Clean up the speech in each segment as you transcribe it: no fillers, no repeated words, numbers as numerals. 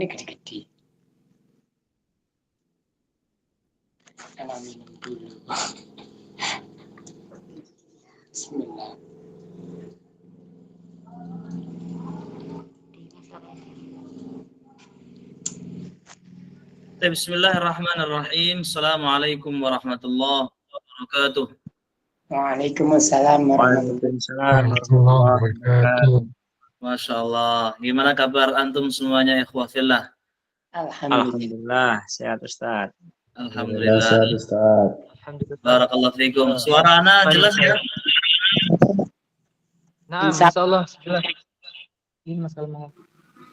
Ini gede-gede. Enak minum dulu. Bismillah. Bismillahirrahmanirrahim. Assalamualaikum warahmatullahi wabarakatuh. Waalaikumsalam warahmatullahi wabarakatuh. Masya Allah. Gimana kabar antum semuanya ikhwah fillah? Alhamdulillah. Sehat Ustaz. Alhamdulillah. Sehat Ustaz. Barakallahu fikum. Suara ana jelas ya? Nah, insyaallah jelas. Ini masalah.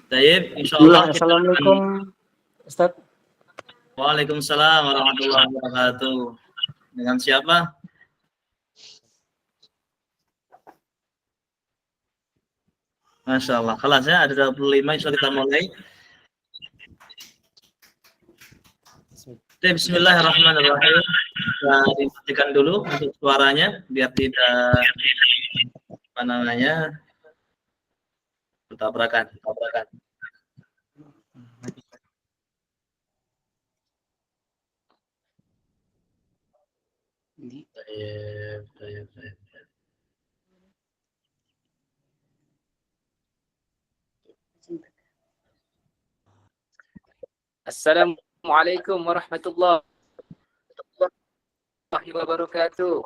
Baik, insyaallah. Assalamualaikum Ustaz. Waalaikumsalam warahmatullahi wabarakatuh. Dengan siapa? Masya Allah. Kelas ya, ada 25, insya Allah kita mulai. Bismillahirrahmanirrahim. Kita dimatikan dulu untuk suaranya, biar tidak bertabrakan. Baik. Assalamualaikum warahmatullahi wabarakatuh.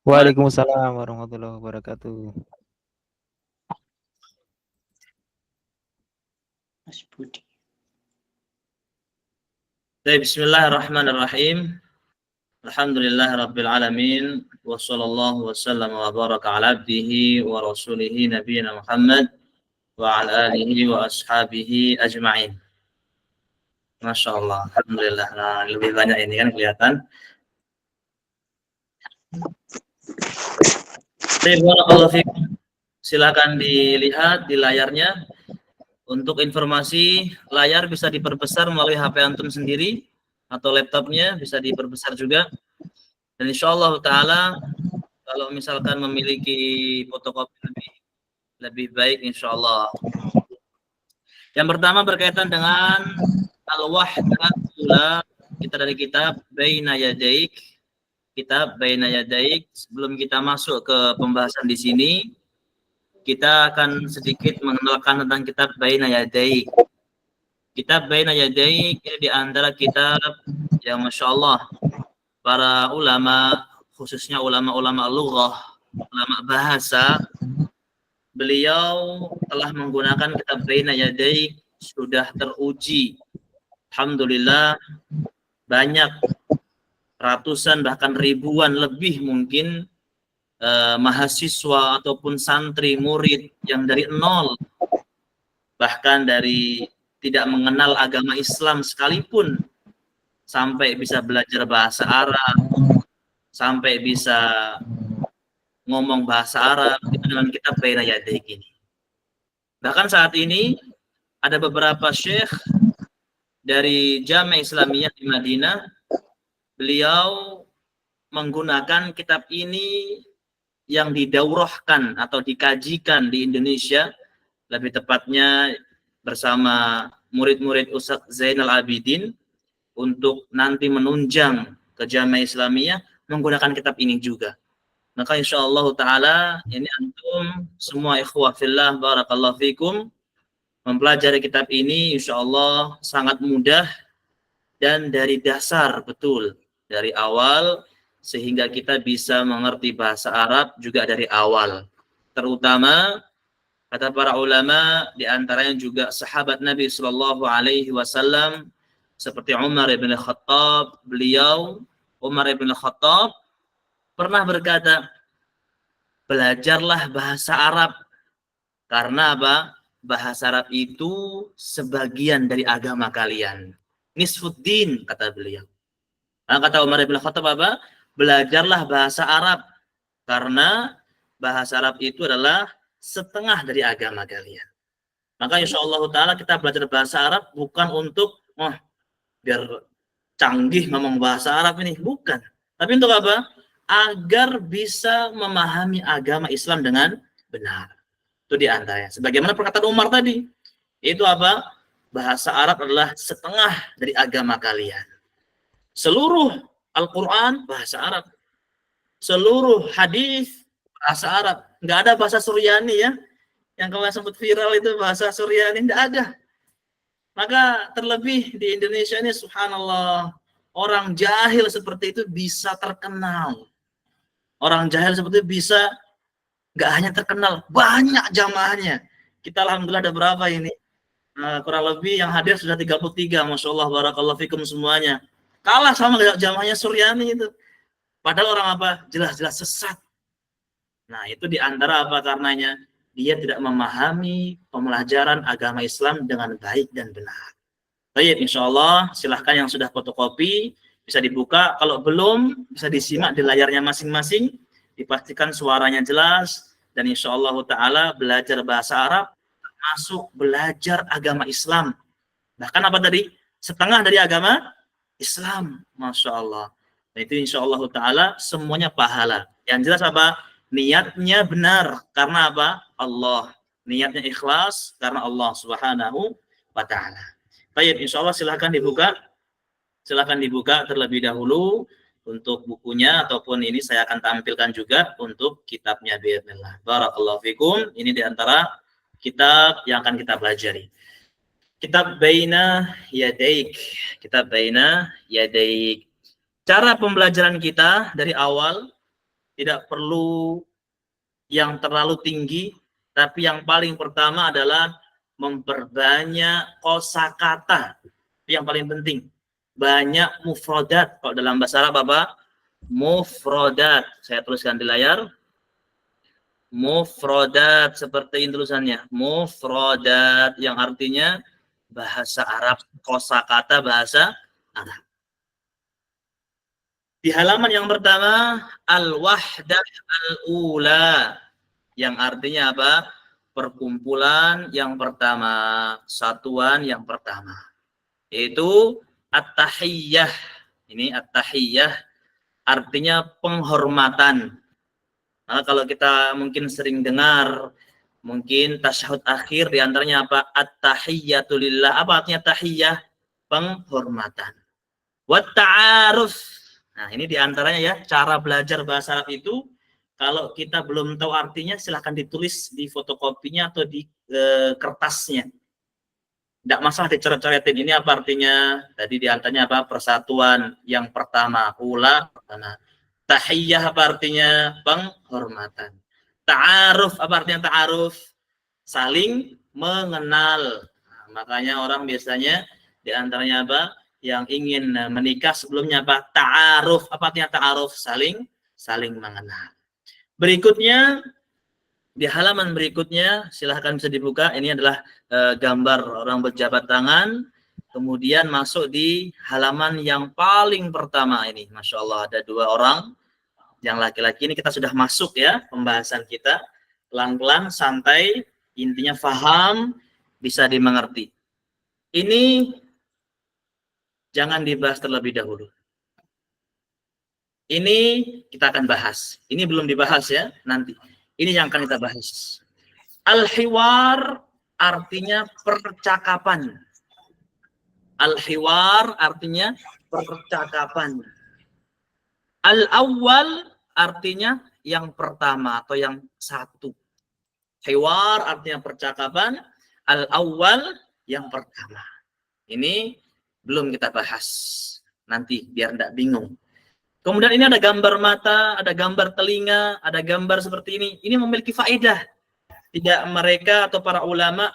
Waalaikumsalam warahmatullahi wabarakatuh. Mas Budi. Bismillahirrahmanirrahim. Alhamdulillahirabbil alamin wa sallallahu wasallam wa baraka ala abdihi wa rasulihi nabiyina Muhammad wa ala alihi wa ashabihi ajma'in. Masya Allah, alhamdulillah. Nah, lebih banyak ini kan kelihatan. Silakan dilihat di layarnya. Untuk informasi, layar bisa diperbesar melalui HP antum sendiri atau laptopnya bisa diperbesar juga. Dan insya Allah Ta'ala kalau misalkan memiliki fotokopi lebih baik insya Allah. Yang pertama berkaitan dengan al-wahdatul ula, kita dari kitab Baina Yadaik. Kitab Baina Yadaik. Sebelum kita masuk ke pembahasan di sini, kita akan sedikit mengenalkan tentang kitab Baina Yadaik. Kitab Baina Yadaik ini di antara kitab yang Masya Allah para ulama, khususnya ulama-ulama lughah, ulama bahasa, beliau telah menggunakan kitab Baina Yadaik, sudah teruji. Alhamdulillah banyak ratusan bahkan ribuan lebih mungkin mahasiswa ataupun santri murid yang dari nol, bahkan dari tidak mengenal agama Islam sekalipun, sampai bisa belajar bahasa Arab, sampai bisa ngomong bahasa Arab dengan kitab Baina Yadaik ini. Bahkan saat ini ada beberapa syekh dari Jami' Islamiyah di Madinah, beliau menggunakan kitab ini yang didaurahkan atau dikajikan di Indonesia, lebih tepatnya bersama murid-murid Ustaz Zainal Abidin, untuk nanti menunjang ke Jami' Islamiyah menggunakan kitab ini juga. Maka insyaallah ta'ala ini antum semua ikhwah fillah barakallahu fikum mempelajari kitab ini insyaallah sangat mudah dan dari dasar betul, dari awal, sehingga kita bisa mengerti bahasa Arab juga dari awal. Terutama kata para ulama, di antaranya juga sahabat Nabi Shallallahu Alaihi Wasallam seperti Umar ibn Khattab. Umar ibn Khattab pernah berkata, belajarlah bahasa Arab karena apa? Bahasa Arab itu sebagian dari agama kalian. Nisfuddin, kata beliau. Nah, kata Umar ibn Khattab apa? Belajarlah bahasa Arab karena bahasa Arab itu adalah setengah dari agama kalian. Maka insyaallah ta'ala kita belajar bahasa Arab bukan untuk biar canggih ngomong bahasa Arab ini, bukan. Tapi untuk apa? Agar bisa memahami agama Islam dengan benar. Itu di antaranya. Sebagaimana perkataan Umar tadi, Itu apa? Bahasa Arab adalah setengah dari agama kalian. Seluruh Al-Quran bahasa Arab. Seluruh hadis bahasa Arab. Nggak ada bahasa Suryani ya. Yang kemarin sempat viral itu bahasa Suryani, nggak ada. Maka terlebih di Indonesia ini subhanallah, orang jahil seperti itu bisa terkenal. Orang jahil seperti itu bisa nggak hanya terkenal, banyak jamaahnya. Kita alhamdulillah ada berapa ini? Kurang lebih yang hadir sudah 33, Masya Allah, barakallahu fikum semuanya. Kalah sama jamaahnya Suryani itu. Padahal orang apa? Jelas-jelas sesat. Nah itu diantara apa karenanya? Dia tidak memahami pembelajaran agama Islam dengan baik dan benar. Baik, insya Allah silahkan yang sudah fotokopi bisa dibuka. Kalau belum bisa disimak di layarnya masing-masing. Dipastikan suaranya jelas dan insya Allah Taala belajar bahasa Arab masuk belajar agama Islam. Bahkan apa tadi? Setengah dari agama Islam, Masya Allah. Nah, itu insya Allah Taala semuanya pahala. Yang jelas apa? Niatnya benar karena apa? Allah. Niatnya ikhlas karena Allah Subhanahu wa Ta'ala. Baik, insya Allah silahkan dibuka. Silahkan dibuka terlebih dahulu untuk bukunya ataupun ini saya akan tampilkan juga untuk kitabnya bi'idznillah. Barakallahu fikum. Ini diantara kitab yang akan kita pelajari. Kitab Baina Yadaik. Kitab Baina Yadaik. Cara pembelajaran kita dari awal tidak perlu yang terlalu tinggi, tapi yang paling pertama adalah memperbanyak kosakata. Yang paling penting. Banyak mufrodat. Kalau dalam bahasa Arab apa? Mufrodat. Saya tuliskan di layar. Mufrodat. Seperti ini tulisannya. Mufrodat. Yang artinya bahasa Arab. Kosakata bahasa Arab. Di halaman yang pertama, al-wahdah al-ula, yang artinya apa? Perkumpulan yang pertama, satuan yang pertama. Yaitu at-tahiyyah. Ini at-tahiyyah artinya penghormatan. Nah, kalau kita mungkin sering dengar, mungkin tasyahud akhir diantaranya apa? At-tahiyyatu lillah. Apa artinya tahiyyah? Penghormatan. Wat ta'aruf. Nah, ini diantaranya ya, cara belajar bahasa Arab itu, kalau kita belum tahu artinya, silahkan ditulis di fotokopinya atau di kertasnya. Tidak masalah dicoret-coretin. Ini apa artinya? Tadi diantaranya apa? Persatuan yang pertama. Ula pertama. Tahiyyah apa artinya? Penghormatan. Ta'aruf apa artinya ta'aruf? Saling mengenal. Nah, makanya orang biasanya diantaranya apa? Yang ingin menikah sebelumnya apa? Ta'aruf. Apa artinya ta'aruf? Saling mengenal. Berikutnya, di halaman berikutnya, silahkan bisa dibuka. Ini adalah gambar orang berjabat tangan. Kemudian masuk di halaman yang paling pertama ini. Masya Allah, ada dua orang. Yang laki-laki ini kita sudah masuk ya, pembahasan kita. Pelan-pelan, santai, intinya faham, bisa dimengerti. Ini jangan dibahas terlebih dahulu. Ini kita akan bahas. Ini belum dibahas ya, nanti. Ini yang akan kita bahas. Al-hiwar artinya percakapan. Al-hiwar artinya percakapan. Al-awwal artinya yang pertama atau yang satu. Hiwar artinya percakapan. Al-awwal yang pertama. Ini belum kita bahas. Nanti biar tidak bingung. Kemudian ini ada gambar mata, ada gambar telinga, ada gambar seperti ini. Ini memiliki faedah. Tidak mereka atau para ulama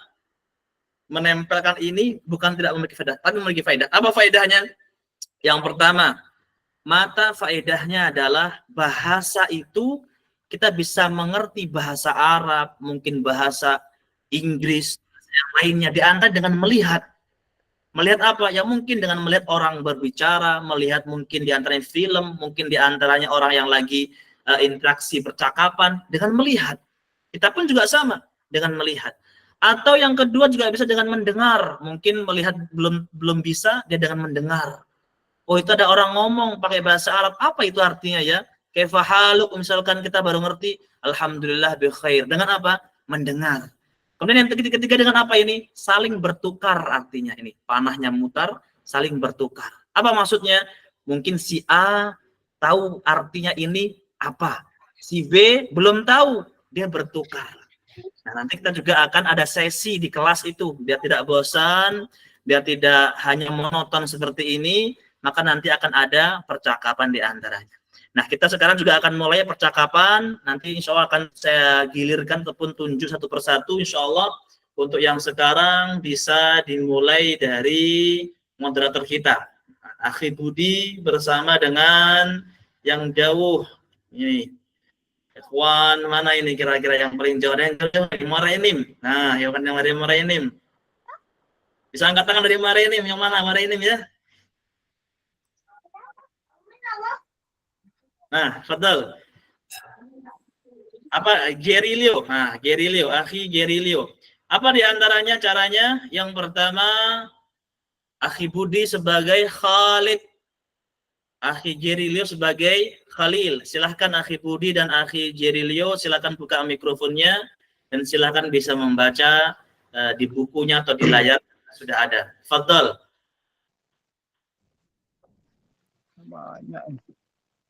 menempelkan ini bukan tidak memiliki faedah, tapi memiliki faedah. Apa faedahnya? Yang pertama, mata faedahnya adalah bahasa itu kita bisa mengerti bahasa Arab, mungkin bahasa Inggris, yang lainnya diantara dengan melihat. Melihat apa? Ya mungkin dengan melihat orang berbicara, melihat mungkin diantaranya film, mungkin diantaranya orang yang lagi interaksi percakapan, dengan melihat. Kita pun juga sama, dengan melihat. Atau yang kedua juga bisa dengan mendengar. Mungkin melihat belum bisa, dia dengan mendengar. Oh itu ada orang ngomong pakai bahasa Arab, apa itu artinya ya? Kaifa haluk, misalkan kita baru ngerti, alhamdulillah bi khair. Dengan apa? Mendengar. Kemudian yang ketiga dengan apa ini? Saling bertukar artinya ini. Panahnya mutar, saling bertukar. Apa maksudnya? Mungkin si A tahu artinya ini apa. Si B belum tahu, dia bertukar. Nah, nanti kita juga akan ada sesi di kelas itu. Biar tidak bosan, biar tidak hanya monoton seperti ini, maka nanti akan ada percakapan di antaranya. Nah, kita sekarang juga akan mulai percakapan. Nanti insya Allah akan saya gilirkan ataupun tunjuk satu persatu. Insya Allah untuk yang sekarang bisa dimulai dari moderator kita. Akhi Budi bersama dengan yang jauh. Ini. Ikhwan mana ini kira-kira yang paling jauh? Yang jauh dari Marainim. Nah, yang dari Marainim. Bisa angkat tangan dari Marainim. Yang mana Marainim ya? Nah, fadal. Apa Gerilio? Nah, Gerilio, akhi Gerilio. Apa di antaranya caranya? Yang pertama, akhi Budi sebagai Khalid, akhi Gerilio sebagai Khalil. Silahkan akhi Budi dan akhi Gerilio, silahkan buka mikrofonnya dan silahkan bisa membaca di bukunya atau di layar sudah ada. Fadal.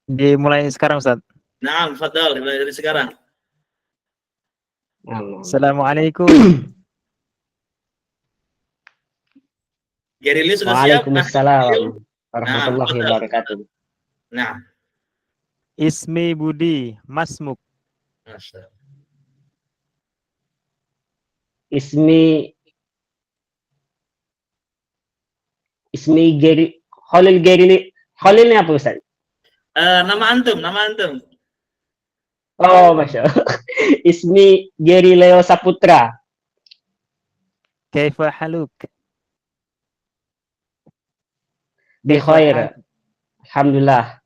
Dimulai sekarang, Ustaz. Nah, fadal dari sekarang. Assalamualaikum. Gerilio sudah siap? Waalaikumsalam warahmatullahi wabarakatuh. Nah, Ismi Budi Masmuk. Ismi Geri Khalil Gerili. Khalil ini apa Ustaz? Nama antum. Oh, Masya Allah. Ismi Gerileo Saputra. Kaifa haluk? Bi khair. Alhamdulillah.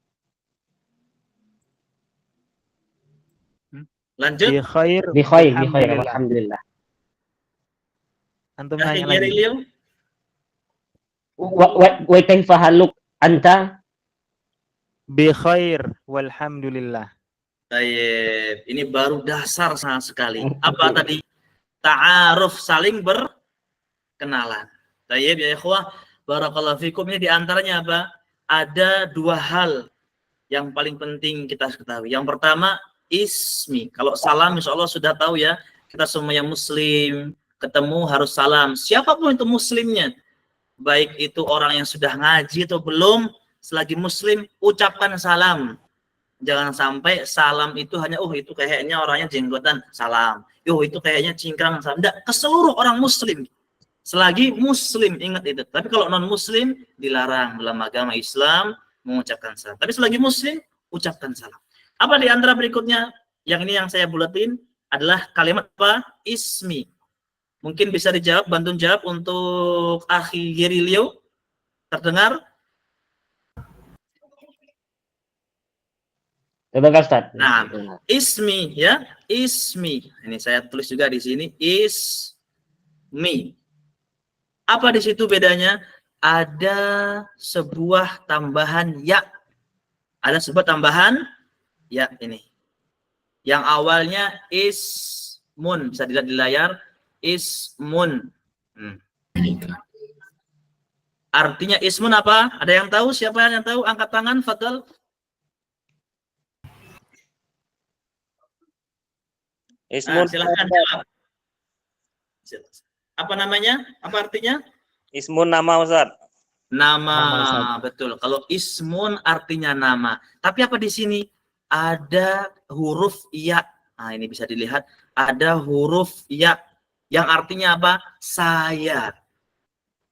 Lanjut. Bi khair. Bi khair. Alhamdulillah. Alhamdulillah. Antum Akhi nanya lagi. Gerilio. Wa kaifa haluk anta? Bi khair walhamdulillah. Baik, ini baru dasar sangat sekali. Apa tadi? Ta'aruf, saling berkenalan. Baik, ya ikhwah, barakallahu fikum. Ini diantaranya apa? Ada dua hal yang paling penting kita ketahui. Yang pertama, ismi. Kalau salam, insya Allah sudah tahu ya. Kita semua yang muslim, ketemu harus salam. Siapapun itu muslimnya. Baik itu orang yang sudah ngaji atau belum, selagi muslim, ucapkan salam. Jangan sampai salam itu hanya, oh itu kayaknya orangnya jenggotan, salam. Oh itu kayaknya cingkrang, salam. Tidak, ke seluruh orang muslim. Selagi muslim, ingat itu. Tapi kalau non-muslim, dilarang dalam agama Islam mengucapkan salam. Tapi selagi muslim, ucapkan salam. Apa di antara berikutnya? Yang ini yang saya buletin adalah kalimat apa? Ismi. Mungkin bisa dijawab, bantu jawab untuk akhi Gerilio. Terdengar? Coba Ustaz. Nah, ismi ya, ismi. Ini saya tulis juga di sini, ismi. Apa di situ bedanya? Ada sebuah tambahan ya. Ada sebuah tambahan ya ini. Yang awalnya ismun, bisa dilihat di layar, ismun. Artinya ismun apa? Ada yang tahu? Siapa yang tahu? Angkat tangan, fadal. Ismun, Silahkan jawab. Apa namanya? Apa artinya? Ismun nama Ustaz. Nama, betul. Kalau ismun artinya nama. Tapi apa di sini? Ada huruf ya. Nah, ini bisa dilihat. Ada huruf ya. Yang artinya apa? Saya.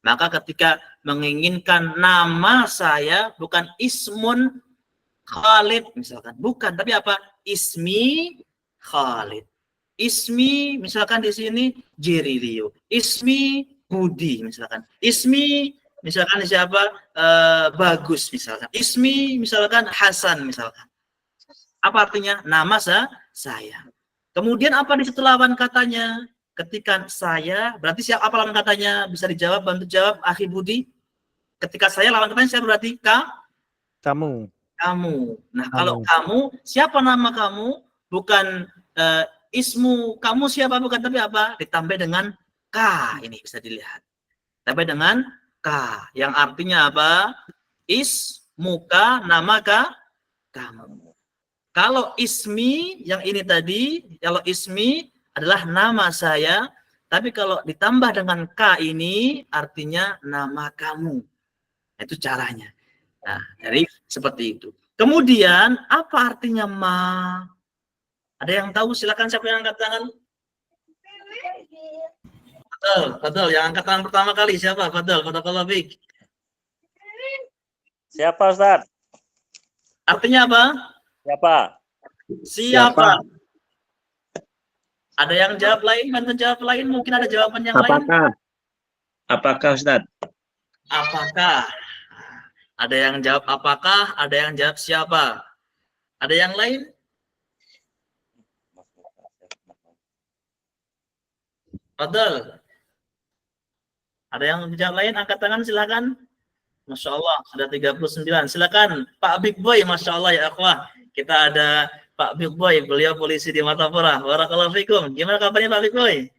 Maka ketika menginginkan nama saya, bukan ismun Khalid misalkan. Bukan, tapi apa? Ismi Khalid. Ismi misalkan di sini Gerilio. Ismi Budi misalkan. Ismi misalkan siapa? Bagus misalkan. Ismi misalkan Hasan misalkan. Apa artinya? Nama saya. Kemudian apa di situ lawan katanya? Ketika saya, berarti siapa apa lawan katanya? Bisa dijawab, bantu jawab akhi Budi. Ketika saya lawan katanya siapa berarti? Kamu. Kamu. Nah, kalau kamu, siapa nama kamu? Bukan ismu kamu siapa, bukan tapi apa? Ditambah dengan ka, ini bisa dilihat. Tambah dengan ka, yang artinya apa? Ismuka, nama kamu. Kalau ismi yang ini tadi, kalau ismi adalah nama saya, tapi kalau ditambah dengan ka ini artinya nama kamu. Itu caranya. Nah, jadi seperti itu. Kemudian apa artinya ma? Ada yang tahu? Silakan, siapa yang angkat tangan? Betul. Yang angkat tangan pertama kali siapa? Betul. Fik. Siapa Ustaz? Artinya apa? Siapa? Ada yang jawab lain? Bantu jawab lain. Mungkin ada jawaban yang lain. Apakah Ustaz? Apakah? Ada yang jawab apakah? Ada yang jawab siapa? Ada yang lain? Betul. Ada yang jawab lain? Angkat tangan silakan. Masya Allah, sudah 39. Silakan, Pak Big Boy. Masya Allah ya akhwah. Kita ada Pak Big Boy, beliau polisi di Martapura. Barakallahu fikum. Gimana kabarnya Pak Big Boy?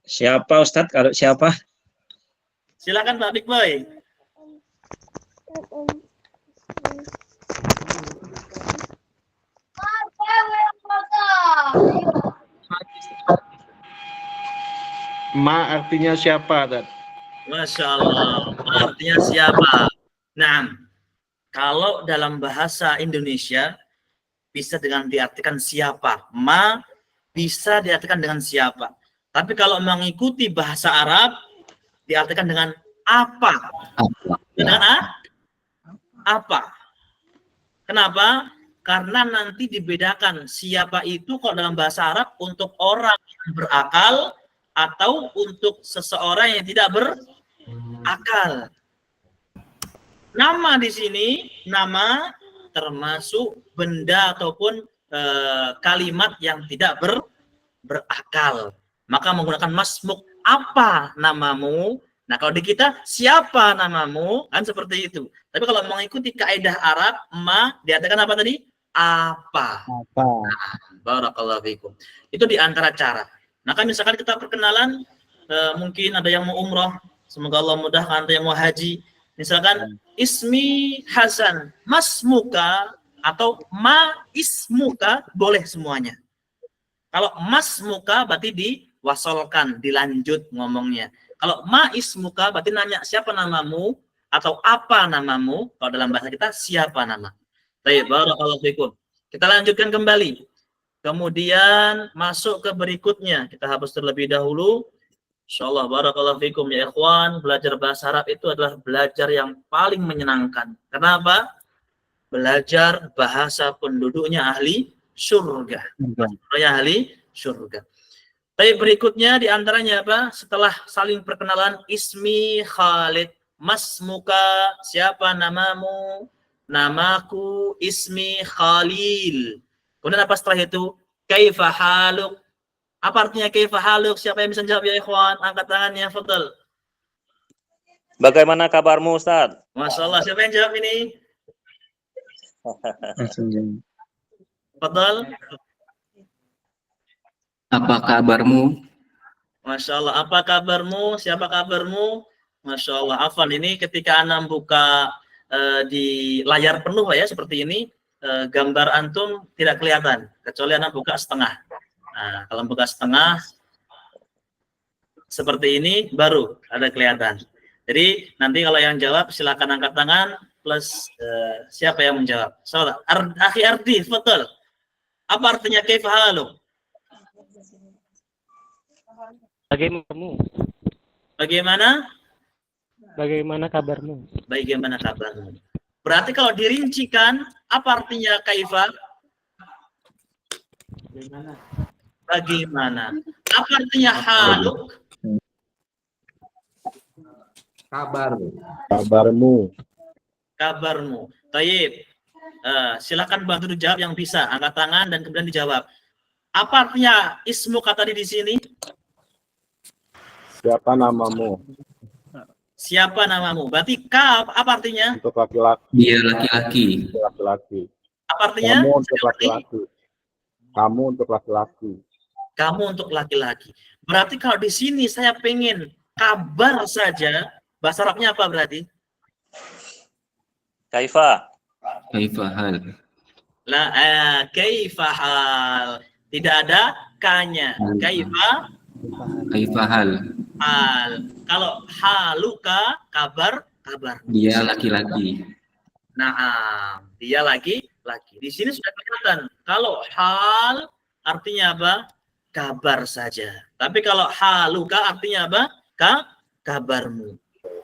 Siapa Ustaz? Kalau siapa? Silakan Pak Big Boy. Ma artinya siapa, Dad? Masya Allah, artinya siapa? Nah, kalau dalam bahasa Indonesia bisa dengan diartikan siapa. Ma bisa diartikan dengan siapa. Tapi kalau mengikuti bahasa Arab diartikan dengan apa? Dengan apa? Kenapa? Karena nanti dibedakan siapa itu kalau dalam bahasa Arab untuk orang yang berakal atau untuk seseorang yang tidak berakal. Nama di sini, nama termasuk benda ataupun kalimat yang tidak berakal. Maka menggunakan masmuk, apa namamu? Nah, kalau di kita, siapa namamu? Kan seperti itu. Tapi kalau mengikuti kaidah Arab, ma diartikan apa tadi? Apa. Nah, barakallahu fikum. Itu di antara cara. Maka misalkan kita perkenalan, mungkin ada yang mau umroh, semoga Allah mudahkan, ada yang mau haji. Misalkan, ismi Hasan, masmuka, atau ma ismuka, boleh semuanya. Kalau masmuka berarti diwasolkan, dilanjut ngomongnya. Kalau ma ismuka berarti nanya siapa namamu, atau apa namamu, kalau dalam bahasa kita siapa nama. Baik, barakallahu fikum. Kita lanjutkan kembali. Kemudian masuk ke berikutnya. Kita hapus terlebih dahulu. Insyaallah barakallahu fikum ya ikhwan. Belajar bahasa Arab itu adalah belajar yang paling menyenangkan. Kenapa? Belajar bahasa penduduknya ahli surga. Ahli surga. Tapi berikutnya diantaranya apa? Setelah saling perkenalan, ismi Khalid, masmuka, siapa namamu? Namaku ismi Khalil. Kemudian apa setelah itu? Kaifa haluk? Apa artinya kaifa haluk? Siapa yang bisa jawab ya ikhwan? Angkat tangannya, fadhal. Bagaimana kabarmu Ustaz? Masya Allah, siapa yang jawab ini? Fadhal. Apa kabarmu? Masya Allah, apa kabarmu? Siapa kabarmu? Masya Allah, Afan, ini ketika Anda buka di layar penuh ya, seperti ini, gambar antum tidak kelihatan, kecuali Anda buka setengah. Nah, kalau buka setengah, seperti ini, baru ada kelihatan. Jadi, nanti kalau yang jawab, silakan angkat tangan, plus siapa yang menjawab. Saudara, Akhi Ardi, betul. Apa artinya kaifa haluk? Bagaimanamu? Bagaimana? Bagaimana kabarmu? Bagaimana kabarmu? Berarti kalau dirincikan, apa artinya kaifa? Bagaimana? Apa artinya haluk? Kabarmu. Kabarmu. Taib. Silakan bantu dijawab yang bisa. Angkat tangan dan kemudian dijawab. Apa artinya ismu kata di sini? Siapa namamu? Siapa namamu? Berarti ka apa artinya? Untuk laki-laki. Dia laki-laki. Laki-laki. Apa artinya? Kamu untuk laki-laki. Kamu untuk laki-laki. Kamu untuk laki-laki. Berarti kalau di sini saya pengen kabar saja, bahasa Arabnya apa berarti? Kaifa. Kaifa hal. Kaifa hal. Tidak ada kanya. Kaifa Kaifa hal. hal. Kalau haluka kabar. Dia laki-laki. Nah, dia laki. Di sini sudah kelihatan. Kalau hal artinya apa? Kabar saja. Tapi kalau haluka artinya apa? Kabarmu.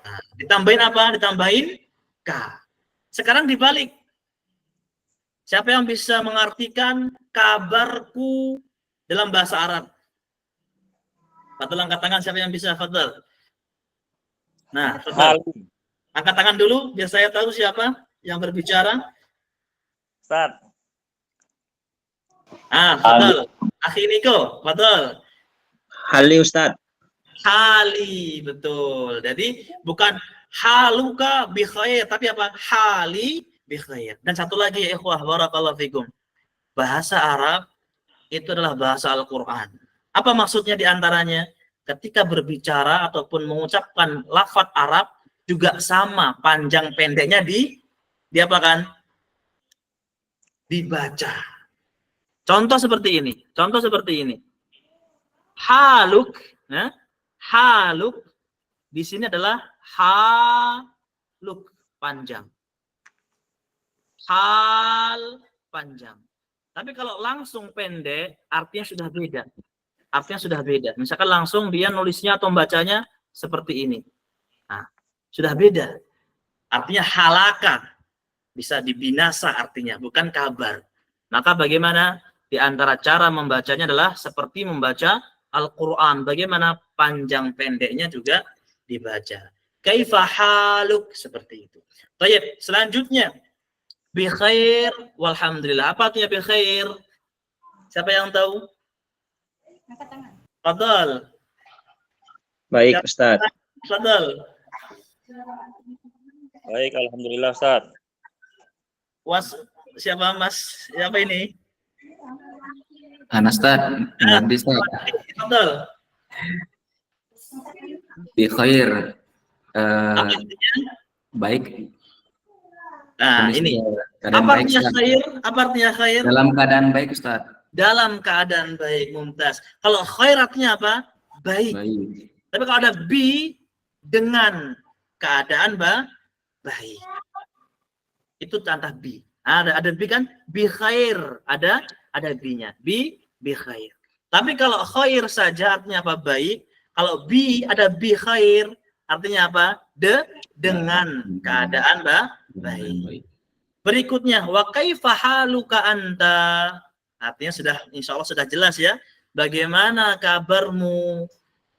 Nah, ditambahin apa? Ditambahin ka. Sekarang dibalik. Siapa yang bisa mengartikan kabarku dalam bahasa Arab? Fadl, angkat tangan siapa yang bisa, Fadl? Nah, Fadl. Angkat tangan dulu biar saya tahu siapa yang berbicara. Ustaz. Fadl. Akhi Niko, Fadl. Hali Ustaz. Hali, betul. Jadi bukan haluka bi khair, tapi apa? Hali bi khair. Dan satu lagi ya ikhwah, barakallahu fikum. Bahasa Arab itu adalah bahasa Al-Qur'an. Apa maksudnya di antaranya? Ketika berbicara ataupun mengucapkan lafaz Arab juga sama panjang pendeknya diapakan? Dibaca. Contoh seperti ini. Haluk, ya. Haluk di sini adalah haluk panjang. Hal panjang. Tapi kalau langsung pendek artinya sudah beda. Misalkan langsung dia nulisnya atau membacanya seperti ini. Nah, sudah beda. Artinya halaka. Bisa dibinasa artinya, bukan kabar. Maka bagaimana? Di antara cara membacanya adalah seperti membaca Al-Quran. Bagaimana panjang pendeknya juga dibaca. Kaifa haluk, seperti itu. Baik, selanjutnya. Bi khair walhamdulillah. Apa artinya bi khair? Siapa yang tahu? Fadal. Baik Ustaz. Fadal. Baik, alhamdulillah Ustaz. Siapa Mas? Siapa ini? Anastad. Nanti Ustaz. Fadal. Bi khair. Baik. Nah, Kondisi ini. keadaan Apa baik, artinya Ustaz. khair? Apa artinya khair? Dalam keadaan baik, Ustaz. Dalam keadaan baik, mumtaz. Kalau khair artinya apa? Baik. Baik. Tapi kalau ada bi dengan keadaan baik. Itu contoh bi. Ada bi kan? Bi khair. Ada bi-nya. Bi khair. Tapi kalau khair saja artinya apa? Baik. Kalau bi ada bi khair artinya apa? Dengan keadaan baik. Berikutnya, wa kaifa haluka anta? Artinya sudah, insya Allah sudah jelas ya. Bagaimana kabarmu?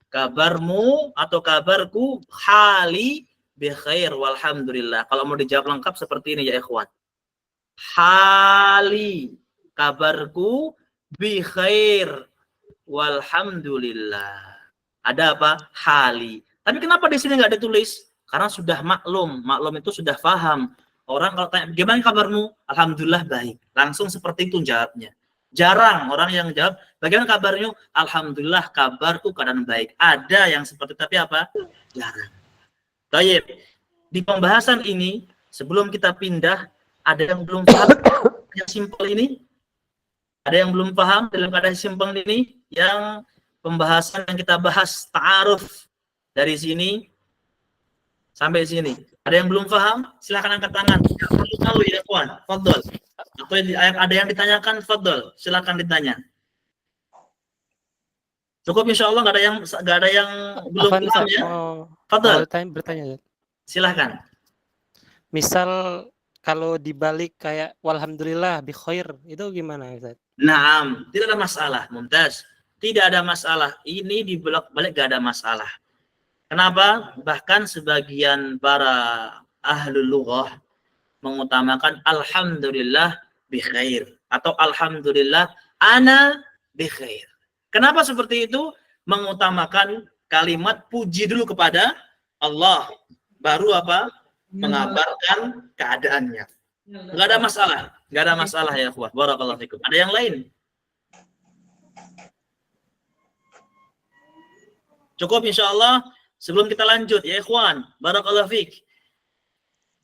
Kabarmu atau kabarku hali bi khair walhamdulillah. Kalau mau dijawab lengkap seperti ini ya ikhwan. Hali, kabarku bi khair walhamdulillah. Ada apa? Hali. Tapi kenapa di sini nggak ditulis? Karena sudah maklum. Maklum itu sudah paham. Orang kalau tanya, gimana kabarmu? Alhamdulillah baik. Langsung seperti itu jawabnya. Jarang orang yang jawab, bagaimana kabarnya? Alhamdulillah kabarku keadaan baik. Ada yang seperti tapi apa? Jarang. Baik. Di pembahasan ini, sebelum kita pindah, ada yang belum paham yang simpel ini? Ada yang belum paham dalam keadaan simpel ini? Yang pembahasan yang kita bahas ta'aruf dari sini sampai sini. Ada yang belum paham? Silakan angkat tangan. Yang tahu ya, kawan. Fadhol. Atau ada yang ditanyakan, fadhol. Silakan ditanya. Cukup insya Allah, nggak ada yang belum paham ya. Fadhol. Bertanya. Silakan. Misal kalau dibalik kayak walhamdulillah bi khair itu gimana, Ustaz? Naam, tidak ada masalah, Mumtaz. Tidak ada masalah. Ini di balik gak ada masalah. Kenapa? Bahkan sebagian para ahlul lughah mengutamakan alhamdulillah bi khair atau alhamdulillah ana bi khair. Kenapa seperti itu? Mengutamakan kalimat puji dulu kepada Allah, baru apa? Mengabarkan keadaannya. Nggak ada masalah. Nggak ada masalah ya ikhwah. Barakallahu fikum. Ada yang lain? Cukup insyaallah. Sebelum kita lanjut ya ikhwan. Barakallahu fik.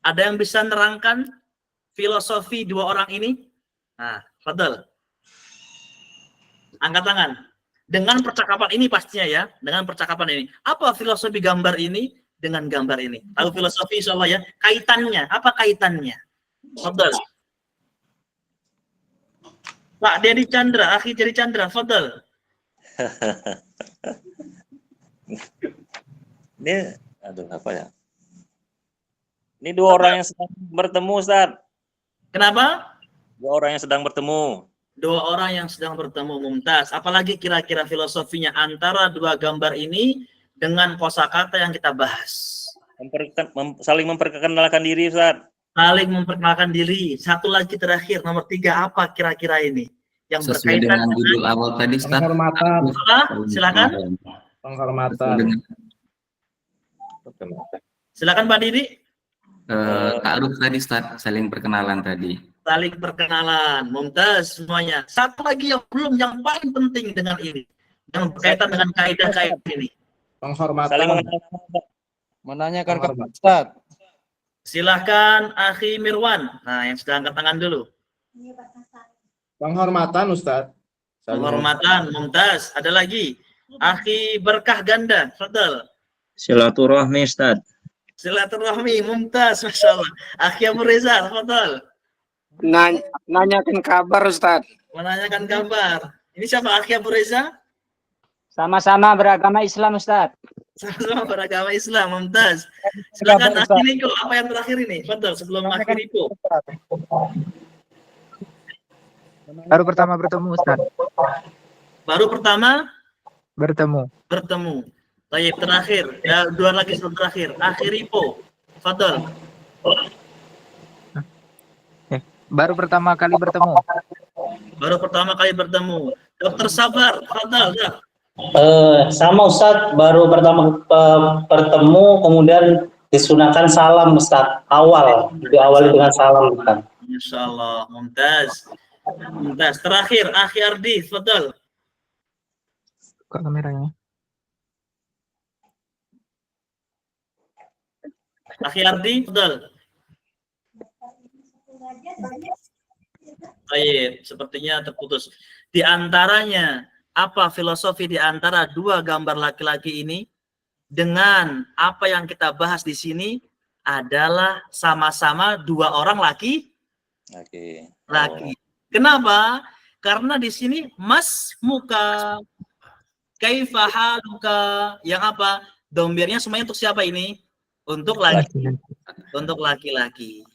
Ada yang bisa nerangkan filosofi dua orang ini? Nah, fadal. Angkat tangan. Dengan percakapan ini pastinya ya. Dengan percakapan ini. Apa filosofi gambar ini dengan gambar ini? Tahu filosofi insyaallah ya. Kaitannya. Apa kaitannya? Fadal. Pak Dedi Chandra, Akhi Dedi Chandra, fadal. Ini, aduh apa ya? Ini dua orang yang sedang bertemu, Ustaz. Kenapa? Dua orang yang sedang bertemu. Dua orang yang sedang bertemu, mumtaz. Apalagi kira-kira filosofinya antara dua gambar ini dengan kosakata yang kita bahas. Saling memperkenalkan diri, Ustaz. Saling memperkenalkan diri. Satu lagi terakhir, nomor 3, apa kira-kira ini? Yang Sesuai berkaitan dengan judul awal tadi, Ustaz. Penghormatan. apa? Silakan. Penghormatan. Silakan Pak Didi. Ta'aruf tadi, Ustaz. Saling perkenalan tadi. Saling perkenalan, mumtaz semuanya. Satu lagi yang belum, yang paling penting dengan ini, yang berkaitan dengan kaidah-kaidah ini. Penghormatan. Saling mengenalkan. Menanyakan ke Penghormatan. Ustaz. Silahkan Akhi Mirwan. Nah, yang sudah angkat tangan dulu. Penghormatan, Ustaz. Penghormatan, mumtaz. Ada lagi. Akhi Berkah Ganda, fadal. Silaturahmi, Ustaz. Silaturahmi, mumtaz, Masya Allah. Akhi Abu Reza, fadal. Nanyakan kabar Ustaz. Menanyakan kabar. Ini siapa Akhi Abu Reza? Sama-sama beragama Islam Ustaz. Sama-sama beragama Islam, mumtaz. Silakan Akhi Niko, apa yang terakhir ini? Fadal, sebelum Akhi Niko. Baru pertama bertemu Ustaz. Baru pertama Bertemu. bertemu. Baik, terakhir. Ya, dua lagi sebelum terakhir. Akhi Ripo, fadal. Baru pertama kali bertemu. Baru pertama kali bertemu. Dokter Sabar, fadal. Ya. Sama Ustadz, baru pertama bertemu, kemudian disunahkan salam Ustadz, diawali dengan salam Ustadz. Insyaallah, mumtaz. Mumtaz. Terakhir, Akhi Ardi, fadal. Buka kameranya. Akhi Ardi, fadal. Baik, sepertinya terputus. Di antaranya, apa filosofi di antara dua gambar laki-laki ini dengan apa yang kita bahas di sini adalah sama-sama dua orang laki. Kenapa? Karena di sini mas muka, kaifa haluka, yang apa? Dombirnya semuanya untuk siapa ini? Untuk laki. Untuk laki-laki.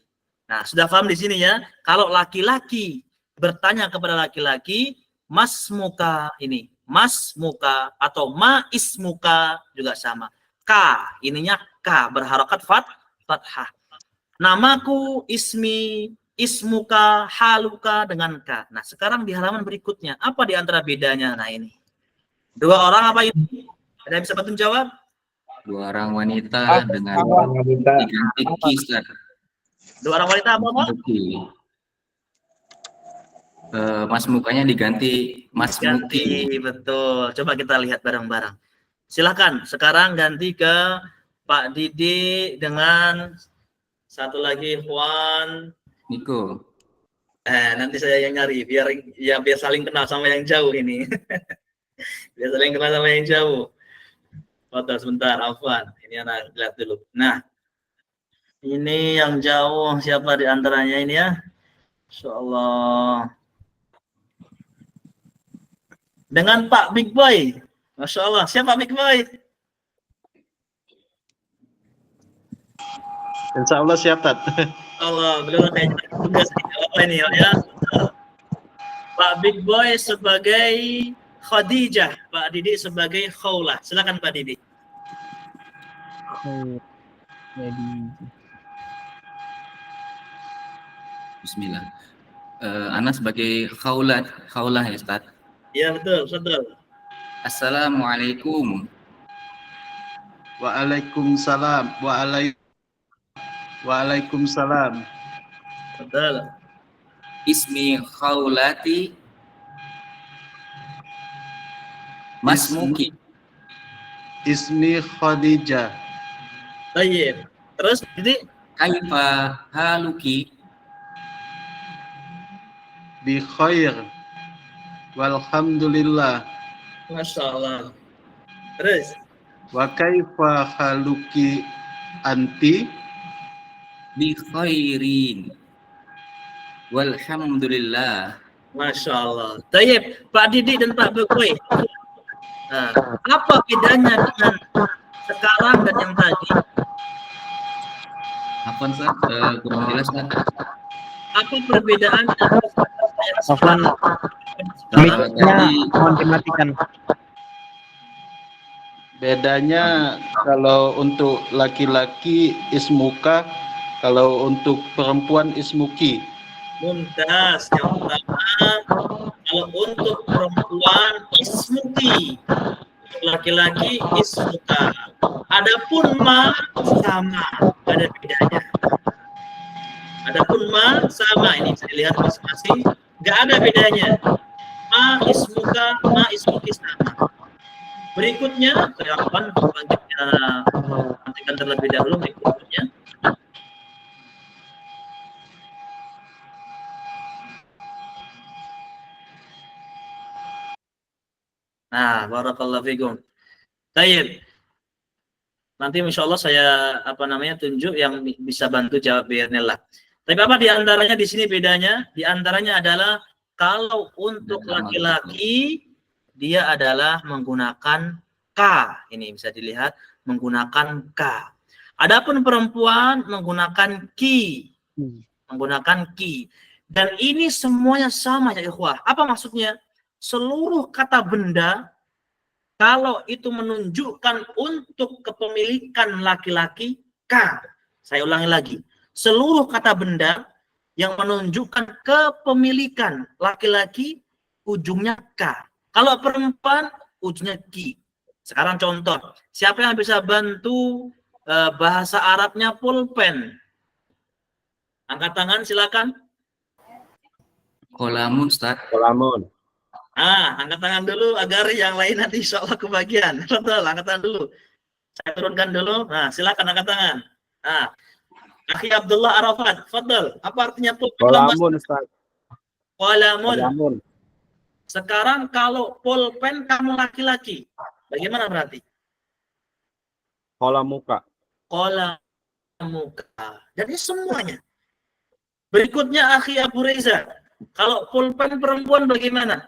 Nah, sudah paham di sini ya. Kalau laki-laki bertanya kepada laki-laki, mas muka ini, mas muka atau ma ismuka juga sama. K, ininya K berharokat fathah. Namaku, ismi, ismuka, haluka dengan K. Nah, sekarang di halaman berikutnya, apa di antara bedanya? Nah, ini. Dua orang apa ini? Ada yang bisa bantu jawab? Dua orang wanita dengan diganti ki, Ustaz. Dua orang wanita apa? Mas mukanya diganti Mas Ganti, Muki. betul. Coba kita lihat bareng-bareng. Silakan. Sekarang ganti ke Pak Didi dengan satu lagi Juan. Niko. Nanti saya yang nyari biar saling kenal sama yang jauh ini. Biar saling kenal sama yang jauh. Foto sebentar, Afwan. Ini anak lihat dulu. Nah, ini yang jauh siapa di antaranya ini ya? Insyaallah. Dengan Pak Big Boy. Masya Allah. Siapa Big Boy? Insya Allah siap, Tat. Allah, beliau kayak tugas apa ini ya? Pak Big Boy sebagai Khadijah, Pak Didi sebagai Khawlah. Silakan Pak Didi. Bismillah. Ana sebagai khaulah ya, Ustaz. Iya betul, betul. Assalamualaikum. Waalaikumsalam. Waalaikumsalam. Betul. Ismi khawlati masmuki. Ismi Khadijah. Baik. Terus jadi Kaifa haluki. Bi khair. Walhamdulillah. Masya Allah. Terus Wa kaifa haluki anti? Bi khairin. Walhamdulillah. Masya Allah. Baik, Pak Didi dan Pak Bekoy. Nah, apa bedanya dengan sekarang dan yang tadi? Apa Ustaz? Kurang jelas Ustaz. Apa perbedaan Afwan, mic-nya mohon dimatikan. Bedanya kalau untuk laki-laki ismuka, kalau untuk perempuan ismuki. Mumtaz. Yang pertama, kalau untuk perempuan ismuki, untuk laki-laki ismuka. Adapun ma sama, ada bedanya. Adapun ma sama, ini bisa dilihat masing-masing, nggak ada bedanya. Ma ismuka, ma ismuki sama. Berikutnya, saya akan nantikan terlebih dahulu berikutnya. Nah, barakallahu fikum. Baik. Nanti insya Allah saya tunjuk yang bisa bantu jawab biarnillah. Tapi apa di antaranya di sini bedanya? Di antaranya adalah kalau untuk laki-laki dia adalah menggunakan K. Ini bisa dilihat menggunakan K. Adapun perempuan menggunakan ki. Menggunakan ki. Dan ini semuanya sama ya ikhwah. Apa maksudnya? Seluruh kata benda kalau itu menunjukkan untuk kepemilikan laki-laki K. Saya ulangi lagi. Seluruh kata benda yang menunjukkan kepemilikan laki-laki ujungnya K. Kalau perempuan ujungnya ki. Sekarang contoh, siapa yang bisa bantu bahasa Arabnya pulpen? Angkat tangan silakan. Kolamun Ustaz. Kolamun. Angkat tangan dulu agar yang lain nanti insya Allah kebagian. Betul, angkat tangan dulu. Saya turunkan dulu. Nah, silakan angkat tangan. Nah, Akhi Abdullah Arafat, fadl. Apa artinya pulpen? Kolamun, Ustaz. Kolamun. Kolamun. Sekarang kalau pulpen kamu laki-laki, bagaimana berarti? Kolamuka. Kolamuka. Jadi semuanya. Berikutnya Akhi Abu Reza. Kalau pulpen perempuan bagaimana?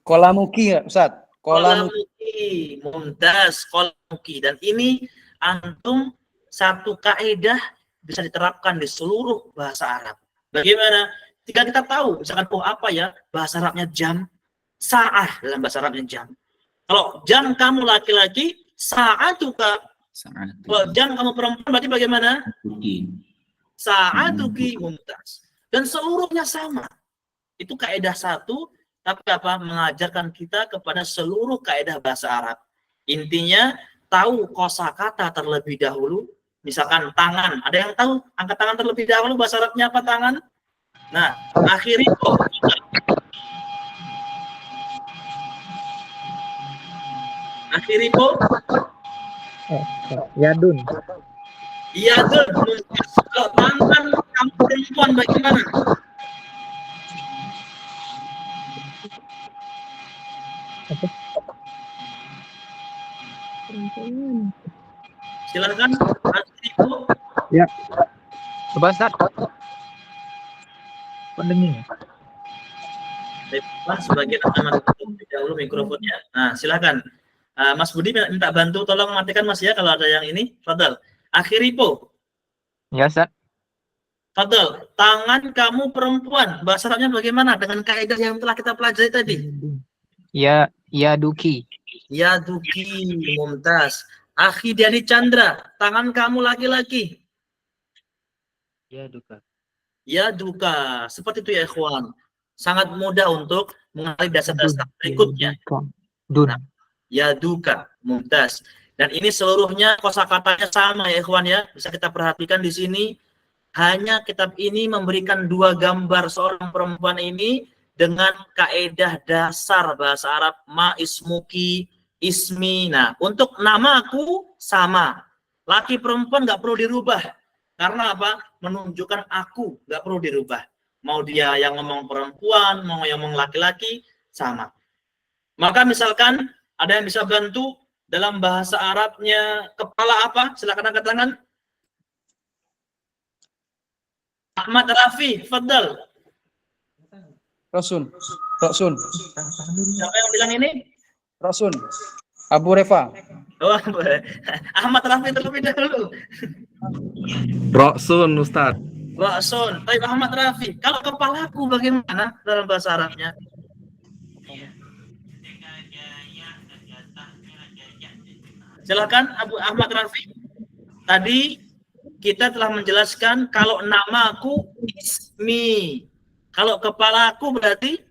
Kolamuki, Ustaz. Kolamuki. Mumtaz. Kolamuki. Dan ini antum satu kaidah bisa diterapkan di seluruh bahasa Arab. Bagaimana? Jika kita tahu, misalkan apa ya, bahasa Arabnya jam, sa'ah dalam bahasa Arabnya jam. Kalau jam kamu laki-laki, sa'atuka. Kalau jam kamu perempuan, berarti bagaimana? Sa'atuki mumtaz. Dan seluruhnya sama. Itu kaidah satu, tapi mengajarkan kita kepada seluruh kaidah bahasa Arab. Intinya, tahu kosakata terlebih dahulu. Misalkan tangan, ada yang tahu angkat tangan terlebih dahulu bahasa Arabnya apa tangan? Nah, akhiripo. Akhiripo. Yadun. Yadun. Kalau tangan kamu perempuan bagaimana? Silakan. Akhiripo. Ya. Coba Ustaz. Pendengar. Sebagian akan dahulu mikrofonnya. Nah, silakan. Mas Budi minta bantu, tolong matikan Mas ya kalau ada yang ini. Fadal. Akhiripo. Ya Ustaz. Fadal. Tangan kamu perempuan. Bahasa Arabnya bagaimana dengan kaidah yang telah kita pelajari tadi? Ya duki. Ya duki. Mumtaz. Akhi dari Chandra. Tangan kamu laki-laki. Ya duka. Ya duka. Seperti itu ya ikhwan. Sangat mudah untuk mengenali dasar-dasar berikutnya. Dun. Nah, yaduka. Mumtaz. Dan ini seluruhnya kosakatanya sama ya ikhwan ya. Bisa kita perhatikan di sini. Hanya kitab ini memberikan 2 gambar seorang perempuan ini dengan kaedah dasar bahasa Arab ma ismuki, ismi. Nah, untuk namaku sama. Laki perempuan nggak perlu dirubah. Karena apa? Menunjukkan aku, nggak perlu dirubah. Mau dia yang ngomong perempuan, mau yang ngomong laki-laki, sama. Maka misalkan ada yang bisa bantu dalam bahasa Arabnya kepala apa? Silakan angkat tangan. Ahmad Rafi, fadal. Rosun. Siapa yang bilang ini? Rosun. Abu Refa. Oh, Ahmad Rafi terlebih dahulu. Roksun, Ustaz. Roksun. Tapi Ahmad Rafi. Kalau kepalaku bagaimana dalam bahasa Arabnya? Silakan Abu Ahmad Rafi. Tadi kita telah menjelaskan kalau namaku ismi. Kalau kepalaku berarti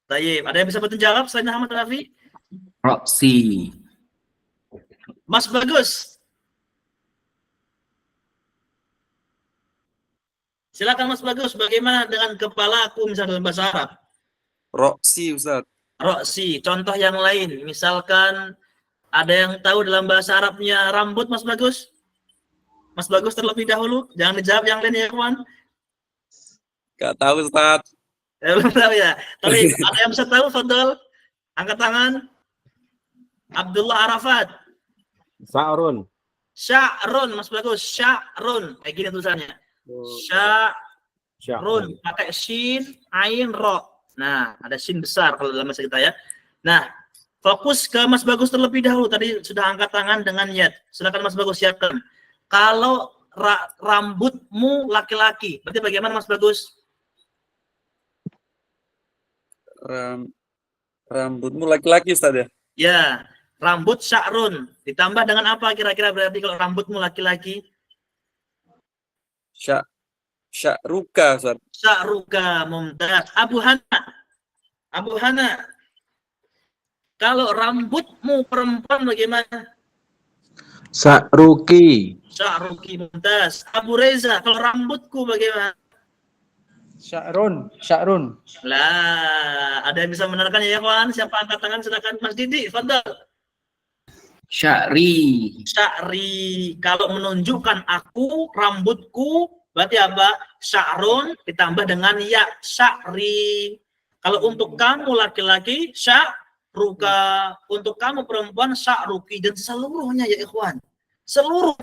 Tayyib. Ada yang bisa bantu jawab selain Ahmad Rafi? Roksi. Mas Bagus. Silakan Mas Bagus, bagaimana dengan kepalaku misalnya dalam bahasa Arab? Roksi, Ustaz. Roksi. Contoh yang lain, misalkan ada yang tahu dalam bahasa Arabnya rambut, Mas Bagus? Mas Bagus terlebih dahulu, jangan dijawab yang lain ya, kawan. Gak tahu, Ustaz. Belum tahu ya. Tapi ada yang bisa tahu, Fadol? Angkat tangan. Abdullah Arafat. Sa'run. Sya'run, Mas Bagus. Sya'run. Kayak gini tulisannya. Sya'run. Pakai shin, ain, ro. Nah, ada shin besar kalau dalam bahasa kita ya. Nah, fokus ke Mas Bagus terlebih dahulu. Tadi sudah angkat tangan dengan yad. Silakan Mas Bagus siapkan. Kalau rambutmu laki-laki, berarti bagaimana Mas Bagus? Rambutmu laki-laki, Ustaz ya? Ya, rambut sya'run. Ditambah dengan apa kira-kira berarti kalau rambutmu laki-laki? Sya'ruka, Ustaz. Sya'ruka, mumtaz. Abu Hana. Kalau rambutmu perempuan bagaimana? Sya'ruki. Sya'ruki, mumtaz. Abu Reza, kalau rambutku bagaimana? Sya'run. Lah, ada yang bisa menerangkan ya, kawan? Siapa angkat tangan? Silakan Mas Didi, fadal. Sya'ri. Sya'ri. Kalau menunjukkan aku, rambutku, berarti apa? Sya'run ditambah dengan ya, sya'ri. Kalau untuk kamu laki-laki, sya'ruka. Untuk kamu perempuan, sya'ruki. Dan seluruhnya ya ikhwan. Seluruh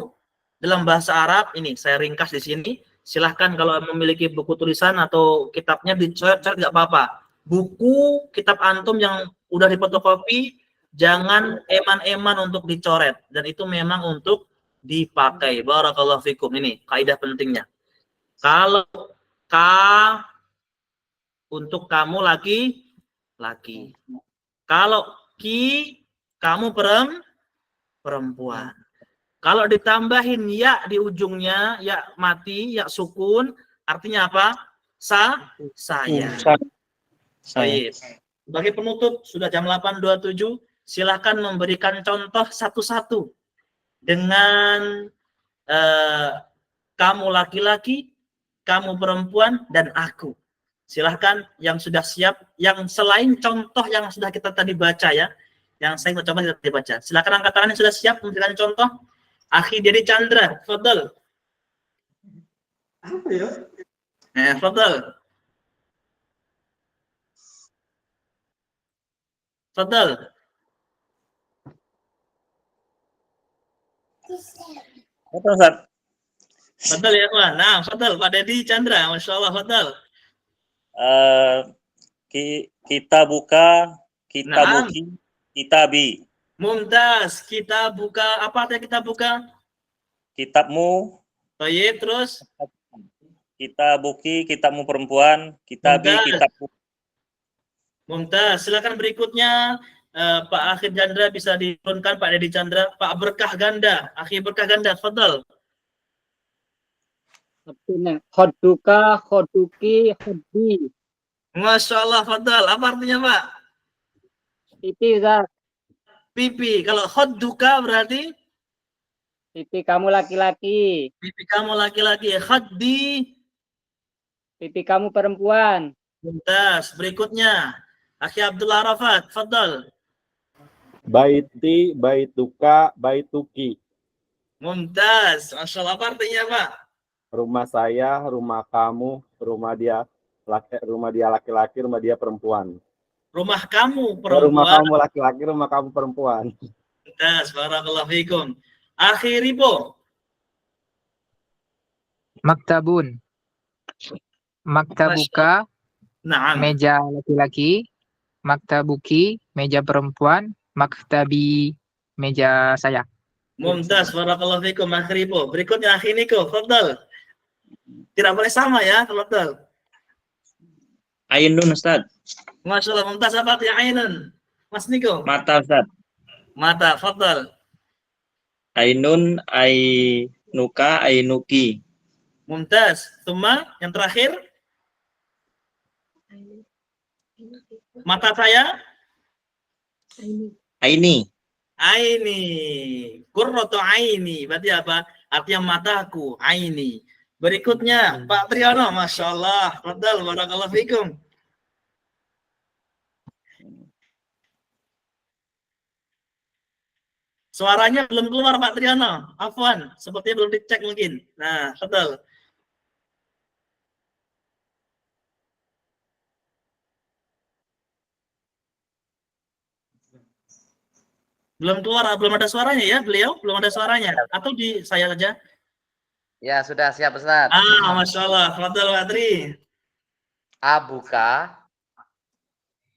dalam bahasa Arab, ini saya ringkas di sini. Silahkan kalau memiliki buku tulisan atau kitabnya dicoret-coret nggak apa-apa. Buku, kitab antum yang udah difotokopi, jangan eman-eman untuk dicoret. Dan itu memang untuk dipakai. Barakallahu fikum. Ini kaidah pentingnya. Kalau untuk kamu laki-laki. Kalau kamu perempuan. Kalau ditambahin ya di ujungnya, ya mati, ya sukun, artinya apa? Saya. Baik. Sebagai penutup, sudah jam 8.27, silakan memberikan contoh satu-satu dengan kamu laki-laki, kamu perempuan, dan aku. Silahkan yang sudah siap, yang selain contoh yang sudah kita tadi baca ya, yang saya coba kita dibaca. Silakan angkat tangan yang sudah siap memberikan contoh. Akhi Dedi Chandra, fadal. Apa ya? Fadal. Fadal. Betul, Ustaz. Fadal ya, kawan. Nah, fadal Pak Dedi Chandra, Masya Allah, fadal. Kita buka, buki, kitabi. Mumtaz, kita buka apa artinya kita buka? Kitabmu. Baik, terus Kita buki, kitabmu perempuan, kitabi, kitabmu. Mumtaz, silakan berikutnya Pak Akhir Chandra bisa diturunkan Pak Dedi Chandra, Pak Berkah Ganda, Akhir Berkah Ganda, fadal. Khoduka, khoduki, khodi. Masya Allah, fadal. Apa artinya, Pak? Pipi, Ustaz. Pipi. Kalau khadduka berarti Pipi kamu laki-laki. pipi kamu laki-laki. Khaddi. Pipi kamu perempuan. Mumtaz. Berikutnya, Akhi Abdul Arafat, fadal. Baiti, baituka, baituki. Mumtaz. Masya Allah, apa artinya, Pak? Rumah saya, rumah kamu, rumah dia laki-laki, rumah dia perempuan. Rumah kamu Rumah perempuan. kamu laki-laki, rumah kamu perempuan. Mumtaz. Barakallahu fikum. Akhi Ribo. Maktabun. Maktabuka, Naam. meja laki-laki. Maktabuki, meja perempuan. Maktabi, meja saya. Mumtaz. Barakallahu fikum. Akhi Ribo. Berikutnya Akhi Niko. Fadal. Tidak boleh sama ya. Fadal. Ainun Ustaz. Masya Allah. Mumtaz. Apa artinya ainun? Mas Niko. Mata Ustaz. Mata. Fadal. Ainun, ainuka, ainuki. Mumtaz. Thumma yang terakhir. Mata saya. Aini. Aini. Qurratu aini. Berarti apa? Artinya mataku. Aini. Berikutnya Pak Triyono. Masya Allah. Fadal. Barakallahu fikum. Suaranya belum keluar Pak Triyono. Afwan. Sepertinya belum dicek mungkin. Nah, fadal. Belum keluar, belum ada suaranya ya beliau? Belum ada suaranya? Atau di saya saja? Ya, sudah siap, Ustaz. Masya Allah. Fadal Pak Tri. Abuka,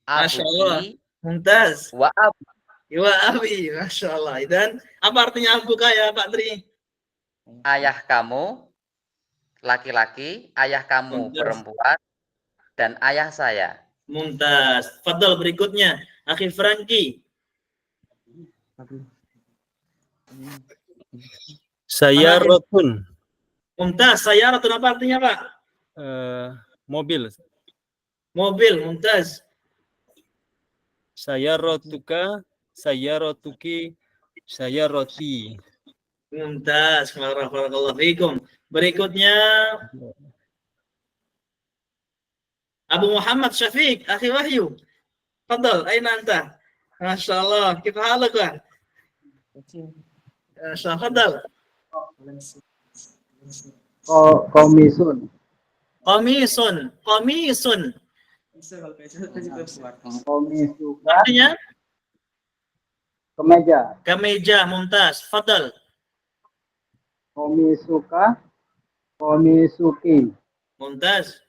Masya Allah. abuki, Mumtaz. wa abu. Wa abi. Masya Allah. Dan apa artinya abuka ya Pak Tri? Ayah kamu laki-laki, ayah kamu Mumtaz. perempuan, dan ayah saya. Mumtaz. Fadal berikutnya. Akhi Franky. Sayaratun. Mumtaz. Sayaratun apa artinya Pak? Mobil. Mobil. Mumtaz. Sayaratuka, sayaratuki, sayarati. Mumtaz. Barakallahu fikum. Berikutnya Abu Muhammad Syafiq. Akhi Wahyu. Fadal. Aina anta? Masya Allah. Kifa halaka? Masya Allah. Fadal. Komisun. Komisun. Komisun. Komisuka, Artinya? kemeja. Kemeja. Mumtaz. Fadal. Komisuka, komisuki, Mumtaz.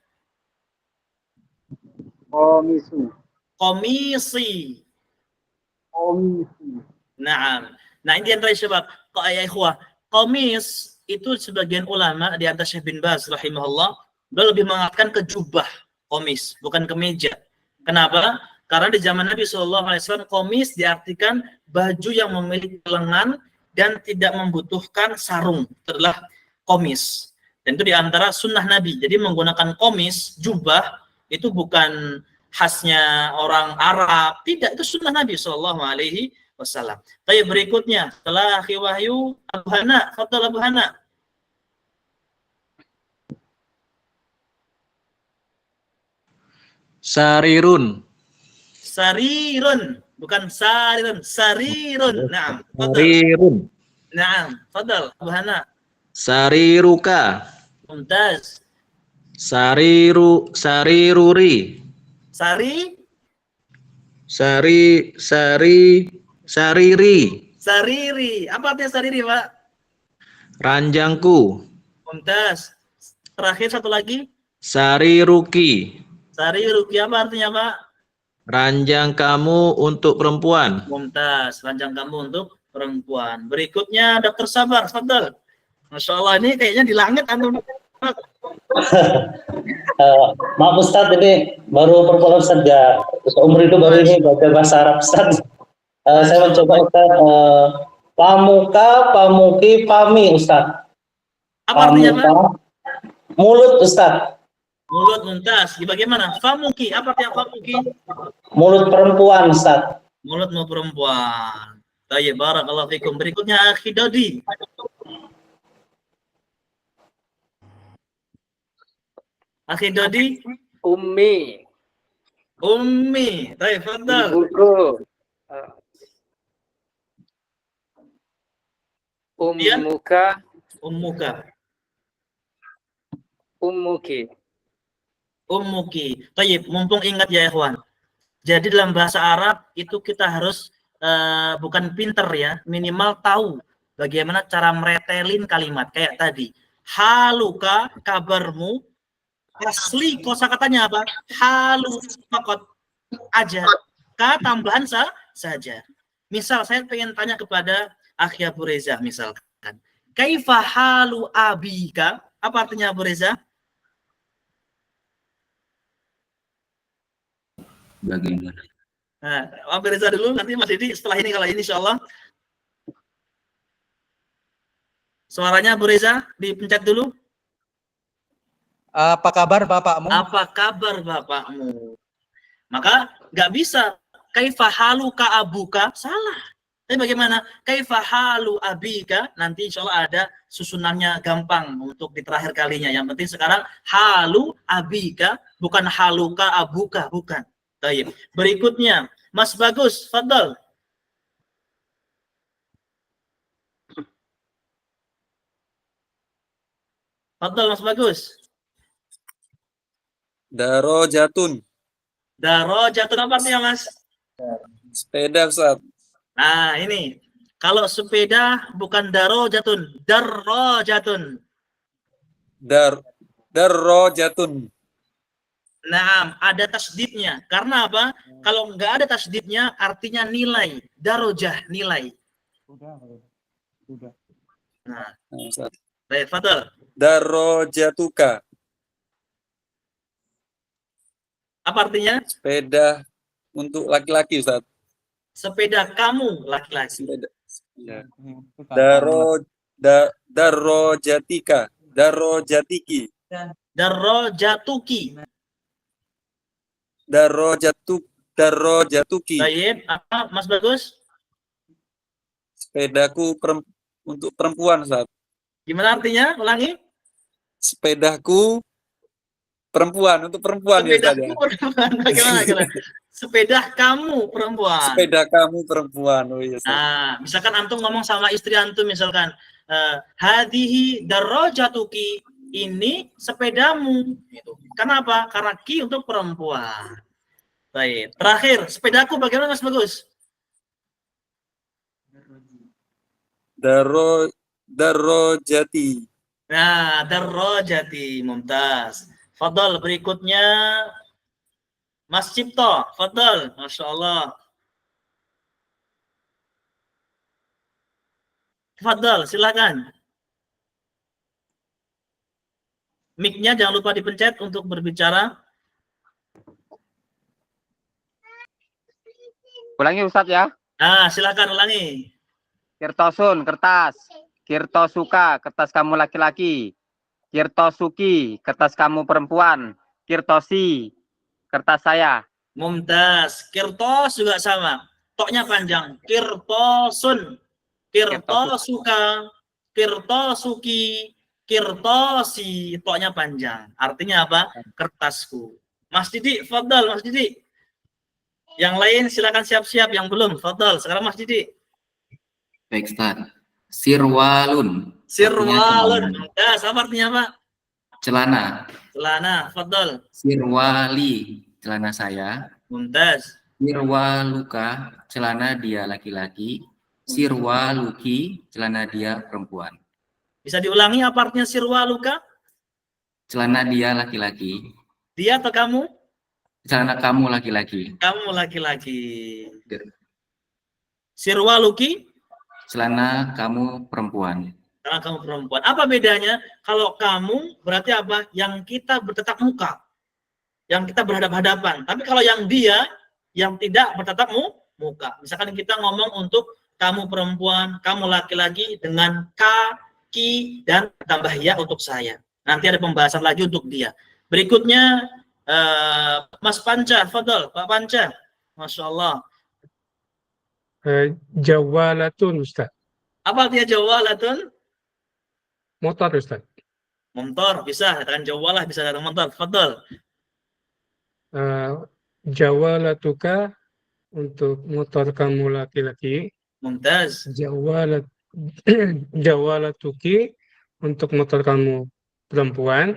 komisu, Komisi. komisi. Naam. Nah, ini antara sebab ya ikhwah, komis itu sebagian ulama di antara Syekh bin Baz rahimahullah, beliau lebih mengatakan ke jubah komis, bukan kemeja. Kenapa? Karena di zaman Nabi SAW komis diartikan baju yang memiliki lengan dan tidak membutuhkan sarung. Itu adalah komis. Dan itu di antara sunnah Nabi. Jadi menggunakan komis, jubah, itu bukan khasnya orang Arab. Tidak, itu sunnah Nabi SAW. Tapi berikutnya, setelah Akhi Wahyu, Abu Hana. Fadal Abu Hana. Sarirun. Sarirun. Bukan sarirun. Sarirun. Naam. Fadal. Sarirun. Naam. Fadal Abu Hana. Sariruka. Mumtaz. Sariruri. Sariri. Sariri. Apa artinya sariri, Pak? Ranjangku. Mumtaz. Terakhir satu lagi. Sariruki. Sariruki apa artinya, Pak? Ranjang kamu untuk perempuan. Mumtaz. Ranjang kamu untuk perempuan. Berikutnya Dr. Sabar. Fadal. Masya Allah, ini kayaknya di langit antum. Maaf Ustadz, ini baru perpuluhan Ustadz ya. Seumur itu baru ini baca bahasa Arab Ustadz. Saya mencoba Ustadz. Pamuka, pamuki, pami Ustadz. Apa artinya, Pak? Mulut Ustadz. Mulut, mumtaz. Bagaimana? Famuki, apa artinya famuki? Mulut perempuan, Ustaz. Mulutmu perempuan. Tayyib, barakallahu fikum. Berikutnya Akhi Dodi. Akhi Dodi. Ummi. Ummi. Tayyib, fadal. Ibuku. Kemudian? Ummuka. Ummuka. Ummuki. Ummuki. Tayyib, mumpung ingat ya ikhwan. Jadi dalam bahasa Arab itu kita harus bukan pinter ya, minimal tahu bagaimana cara meretelin kalimat kayak tadi. Haluka, kabarmu, asli kosakatanya apa? Halu fakot aja. Ka tambahan saja. Misal saya pengen tanya kepada Akhi Abu Reza misalkan. Kaifa halu abika? Apa artinya Abu Reza? Bagaimana? Nah, Abu Reza dulu, nanti Mas Didi setelah ini kalau ini insya Allah. Suaranya Abu Reza dipencet dulu. Apa kabar bapakmu? Apa kabar bapakmu? Maka nggak bisa. Kaifa haluka abuka? Salah. Tapi bagaimana? Kaifa halu abika? Nanti insya Allah ada susunannya gampang untuk di terakhir kalinya. Yang penting sekarang halu abika, bukan haluka abuka, bukan. Baik. Berikutnya, Mas Bagus, fadal. Fadal, Mas Bagus. Darajatun. Darajatun apa artinya, Mas? Sepeda, Ustaz. Nah, ini. Kalau sepeda bukan darajatun, darajatun. Darajatun. Nah, ada tasdidnya. Karena apa? Kalau nggak ada tasdidnya, artinya nilai. Darajah, nilai. Udah. Nah, Ustaz. baik, fadal. Darajatuka. Apa artinya? Sepeda untuk laki-laki, Ustaz. Sepeda kamu laki-laki. Ya. Darojatika. Darojatiki. Darajatuki. Darojatuki. Baik, apa Mas Bagus? Sepedaku untuk perempuan, Ustaz. Gimana artinya? Ulangi. Sepedaku perempuan, untuk perempuan ya, Ustaz. Sepedaku perempuan. Bagaimana? Sepeda kamu perempuan. Sepeda kamu perempuan. Oh iya, Ustaz. Nah, misalkan antum ngomong sama istri antum misalkan, hadihi darajatuki, ini sepedamu. Gitu. Kenapa? Karena ki untuk perempuan. Baik. Terakhir, sepedaku bagaimana Mas Bagus? Darojati. Nah, darajati, mumtaz. Fadal, berikutnya Mas Cipto, fadal, Masya Allah. Fadal, silakan. Mic-nya jangan lupa dipencet untuk berbicara. Ulangi Ustadz ya. Nah, silakan ulangi. Kirtosun, kertas. Kirtosuka, kertas kamu laki-laki. Kirtosuki, kertas kamu perempuan. Kirtosi, kertas saya. Mumtaz. Kirtos juga sama. Toknya panjang. Kirtosun. Kirtosuka. Kirtosuki. Kirtosi. Toknya panjang. Artinya apa? Kertasku. Mas Didi, fadal Mas Didi. Yang lain silakan siap-siap. Yang belum, fadal. Sekarang Mas Didi. Baik, Ustaz. Sirwalun. Sirwalun. Ya, apa artinya Pak? Celana. Celana, fadal. Sirwali, celana saya. Mumtaz. Sirwaluka, celana dia laki-laki. Sirwaluki, celana dia perempuan. Bisa diulangi apa artinya sirwaluka? Celana dia laki-laki. Dia atau kamu? Celana kamu laki-laki. Kamu laki-laki. Sirwaluki? Celana kamu perempuan. Karena kamu perempuan. Apa bedanya? Kalau kamu berarti apa? Yang kita bertatap muka. Yang kita berhadap-hadapan. Tapi kalau yang dia, yang tidak bertatap muka. Misalkan kita ngomong untuk kamu perempuan, kamu laki-laki dengan ka, ki, dan tambah ya untuk saya. Nanti ada pembahasan lagi untuk dia. Berikutnya Mas Panca, fadal, Pak Panca. Masya Allah. Jawalatun, Ustaz. Apa artinya jawalatun? Motor, Ustaz. Motor, bisa katakan jawalah, bisa katakan motor. Fadal. Jawalatuka untuk motor kamu laki-laki. Mumtaz. Jawalatuki untuk motor kamu perempuan.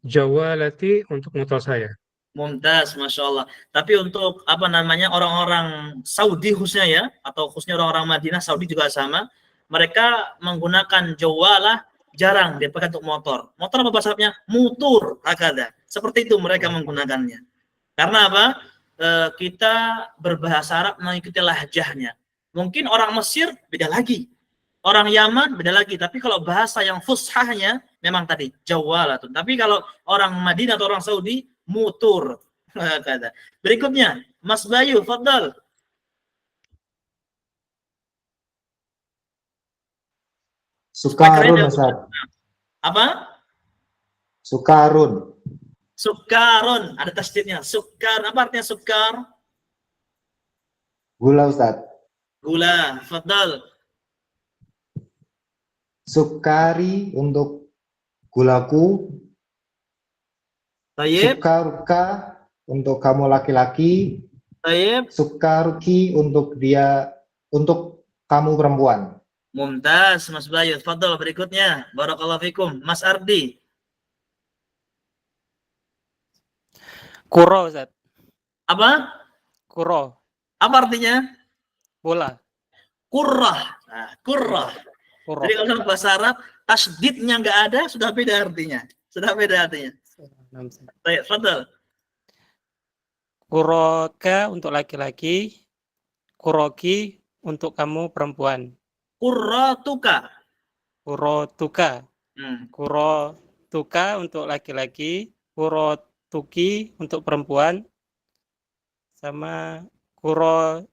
Jawalati untuk motor saya. Mumtaz, Masya Allah. Tapi untuk apa namanya orang-orang Saudi khususnya ya, atau khususnya orang-orang Madinah, Saudi juga sama, mereka menggunakan jawalah jarang dipakai untuk motor. Motor apa bahasa Arabnya? Mutur, hakada. Seperti itu mereka menggunakannya. Karena apa? Kita berbahasa Arab mengikuti lahjahnya. Mungkin orang Mesir beda lagi. Orang Yaman beda lagi. Tapi kalau bahasa yang fushahnya memang tadi jawalatun. Tapi kalau orang Madinah atau orang Saudi mutur. Berikutnya, Mas Bayu, fadal. Sukarun, Ustaz. Apa? Sukarun. Sukarun, ada tasdidnya. Sukar, apa artinya sukar? Gula, Ustaz. Gula, fadal. Sukari untuk gulaku. Tayyib. Sukaruka untuk kamu laki-laki. Tayyib. Sukaruki untuk kamu perempuan. Mumtaz, Mas Bayu. Fadal, berikutnya. Barakallahu fikum. Mas Ardi. Kuro, Ustaz. Apa? Kuro. Apa artinya? Bola. Kurrah. Nah, kurrah. Kuro. Jadi kalau bahasa Arab, tasdidnya nggak ada, sudah beda artinya. Sudah beda artinya. Baik, fadal. Kuroka untuk laki-laki. Kuroki untuk kamu perempuan. Kurratuka. Kurotuka. Kurotuka untuk laki-laki. Kurotuki untuk perempuan. Sama Kuroti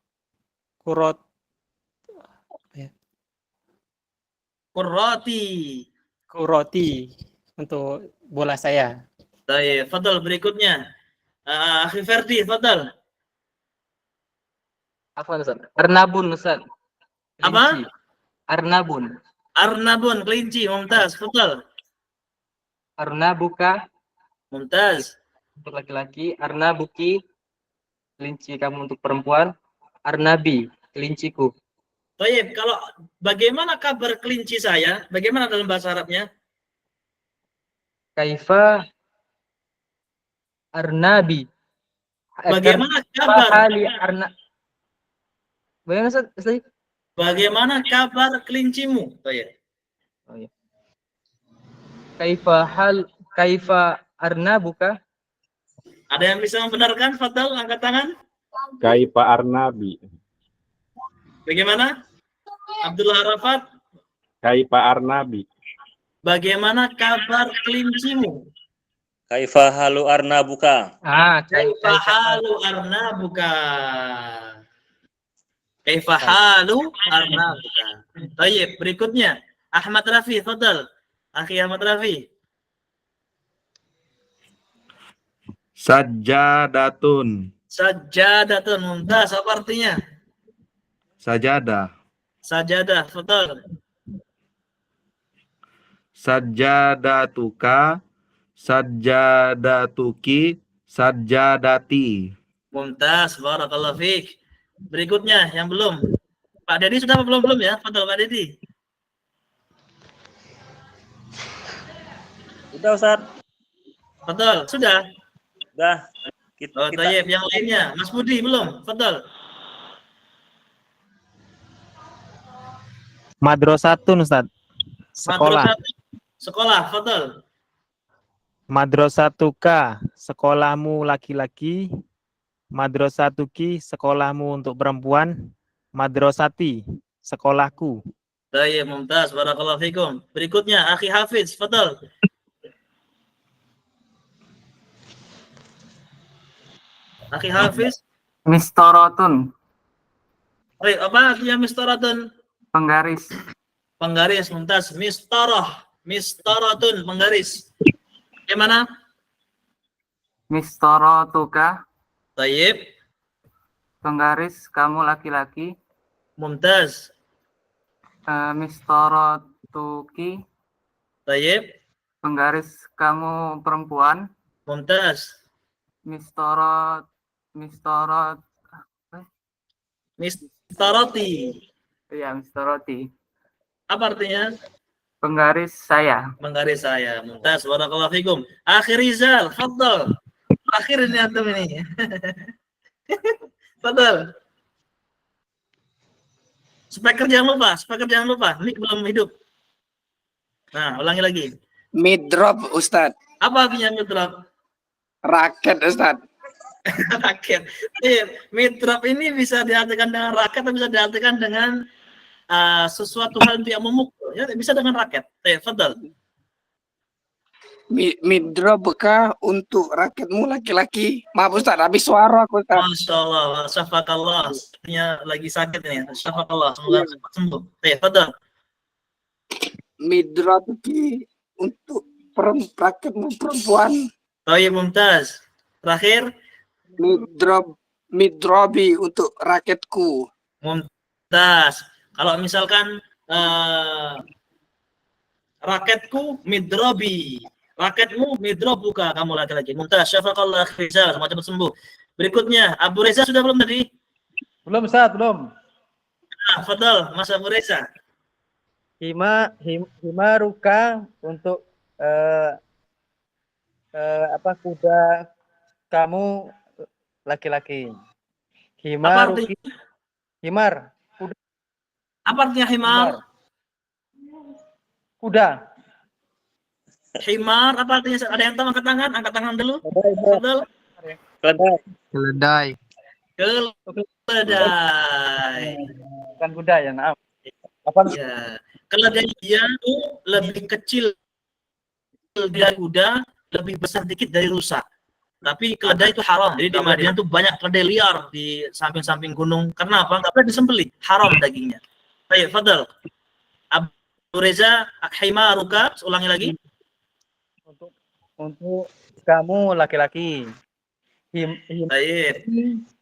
untuk bola saya. Baik, fadal, berikutnya. Akhi Ferdi, fadal. Apa, Ustaz? Arnabun, Ustaz. Apa? Arnabun. Arnabun, kelinci, mumtaz, fadal. Arnabuka Mumtaz. untuk laki-laki, Arnabuki kelinci kamu untuk perempuan, Arnabi kelinciku. Baik, kalau bagaimana kabar kelinci saya? Bagaimana dalam bahasa Arabnya? Kaifa Arnabi. Bagaimana kabar? Bagaimana, Ustaz? Bagaimana kabar kelincimu? Baik. Oh, ya. Kaifa Arnabuka? Ada yang bisa membenarkan? Fadal, angkat tangan. Kaifa Arnabi. Bagaimana? Abdullah Arafat. Kaifa Arnabi. Bagaimana kabar kelincimu? Kaifa halu arnabuka. Kaifa halu arnabuka. Kaifa halu arnabuka. Baik, berikutnya Ahmad Rafi, fadal. Akhi Ahmad Rafi. Sajadatun. Sajadatun, mumtaz, apa artinya? Sajadah. Sajadah, fadal. Sajadatuka. Sajadatuki. Sajadati. Mumtaz, barakallahu fiik. Berikutnya yang belum. Pak Dedi sudah apa belum ya? Fadal Pak Dedi. Sudah, Ustaz. Fadal, sudah. Sudah. Oh, tayyib, yang lainnya. Mas Budi belum? Fadal. Madrasatun, Ustaz. Sekolah. Sekolah, fadal. Madrasatuka, sekolahmu laki-laki. Madrasatuki, sekolahmu untuk perempuan. Madrasati, sekolahku. Tayyib, mumtaz, barakallahu fikum. Berikutnya, Akhi Hafiz, fadal. Akhi Hafiz. Mistoratun. Baik, apa artinya mistoratun? Penggaris. Penggaris, mumtaz. Mistoratun, penggaris. Bagaimana? Mistorotuka. Tayyib. Penggaris kamu laki-laki. Mumtaz. Mistorotuki. Tayyib. Penggaris kamu perempuan. Mumtaz. Mistaroti. Iya, mistaroti. Apa artinya? Penggaris saya. Penggaris saya. Mumtaz. Barakallahu fikum. Akhir Rizal, fadl. Akhir ini antum ini. Fadl. Speaker jangan lupa. Mic belum hidup. Nah, ulangi lagi. Midrab, Ustadz. Apa artinya midrab? Raket, Ustadz. Raket. Midrab ini bisa diartikan dengan raket atau bisa diartikan dengan sesuatu hal yang memukul. Ya, bisa dengan raket. Fadl. Midrabka untuk raketmu laki-laki. Maaf Ustaz, habis suara aku Ustaz. Masya Allah, syafakallah. Sepertinya lagi sakit ini. Syafakallah, semoga cepat sembuh. Fadl. Midrabki untuk raketmu perempuan. Mumtaz. Terakhir. Midrabi untuk raketku. Mumtaz. Kalau misalkan raketku midrabi. Raketmu midrabuka, kamu laki-laki. Mumtaz, syafaqallah Rizal, semoga cepat sembuh. Berikutnya, Abu Reza sudah belum tadi? Belum, Ustaz, belum. Nah, fadal, Mas Abu Reza. Himaruka untuk kuda kamu laki-laki. Himaruki. Himar. Kuda. Apa artinya himar? Kuda. Himar, apa artinya? Ada yang tahu? Angkat tangan, dulu. Fadal. Keledai. Keledai. Bukan kuda ya, maaf. Ya. Keledai itu lebih kecil dari kuda, lebih besar dikit dari rusa. Tapi keledai itu haram. Jadi di Madinah tuh banyak keledai liar di samping-samping gunung. Karena apa? Nggak boleh disembelih. Haram dagingnya. Baik, Fadal. Abu Reza, himaruka, ulangi lagi. Untuk kamu laki-laki.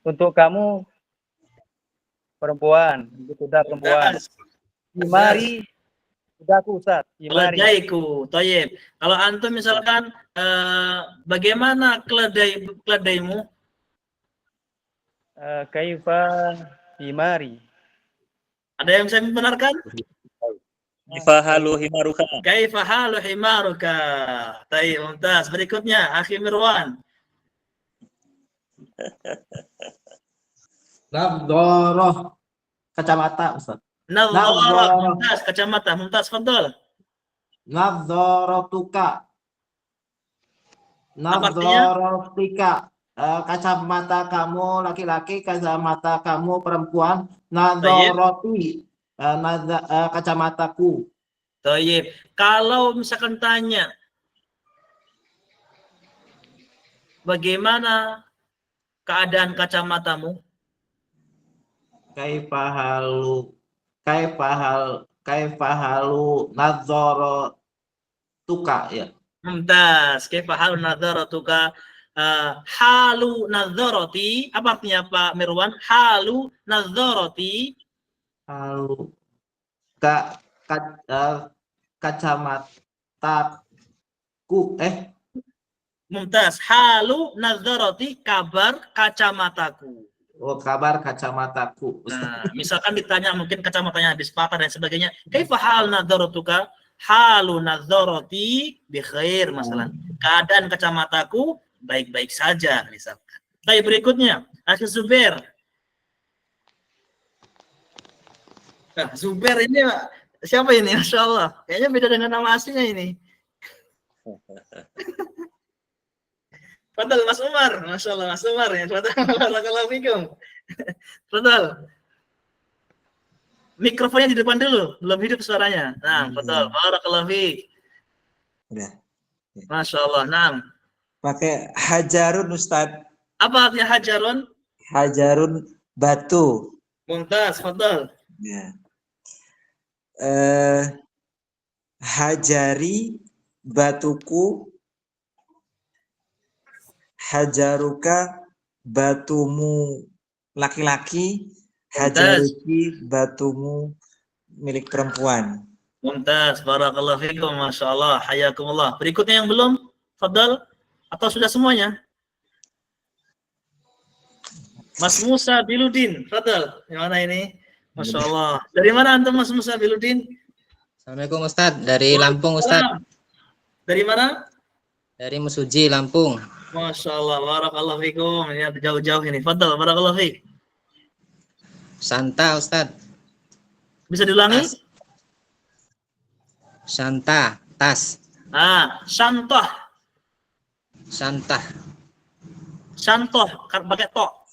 Untuk kamu perempuan, untuk kuda perempuan. Himari, kudaku Ustaz. Keledaiku, Tayyib. Kalau antum misalkan bagaimana keledaimu? Kaifa himari. Ada yang bisa membenarkan? Kaifa halu himaruka. Kaifa halu himaruka. Tayyib, mumtaz. Berikutnya, Akhi Mirwan. Nadhoroh. Kacamata, Ustaz. Nadhoroh. Mumtaz, kacamata. Mumtaz, fadal. Nadhorotuka. Nadhorotika. Kacamata kamu laki-laki, kacamata kamu perempuan. Nadhoroti. Kacamataku. Tayyib. Kalau misalkan tanya, bagaimana keadaan kacamatamu? Kaifahalu nadzaratuka ya. Mumtaz. Kaifahalu nadzaratuka. Halu nadzarati. Apa artinya Pak Mirwan? Halu nadzarati. Halu kacamataku Mumtaz. Halu nadzarati, kabar kacamataku. Oh, kabar kacamataku. Nah, misalkan ditanya mungkin kacamatanya habis patah dan sebagainya. Kaifa hal nadzaratuka? Halu nadzarati bi khair masalah. Keadaan kacamataku baik-baik saja misalkan. Baik, berikutnya, Akhi Zubair. Nah, Zubair ini siapa ini? Masya Allah. Kayaknya beda dengan nama aslinya ini. Fadal Mas Umar. Masya Allah Mas Umar ya. Barakallahu fikum. Fadal. Mikrofonnya di depan dulu. Belum hidup suaranya. Nah, Fadal. Barakallahu fik. Masya Allah. Nah. Pakai hajarun Ustaz. Apa artinya hajarun? Hajarun batu. Mumtaz. Fadal. Ya. Hajari batuku. hajaruka batumu laki-laki, hajaruki batumu milik perempuan. Mumtaz, barakallahu fikum, masya Allah, hayakumullah. Berikutnya yang belum, fadal, atau sudah semuanya? Mas Musa Biludin, fadal. Yang mana ini? Masya Allah. Dari mana antum Mas Musa Biludin? Assalamualaikum Ustadz, dari Lampung Ustadz. Dari mana? Dari Mesuji, Lampung. Masya Allah, barakallahu fikum. Ini jauh-jauh ini. Fadal, barakallahu fikum. Santa Ustadz. Bisa diulangi? Santa, tas. Syantah. Santah. Syantah, pakai tok.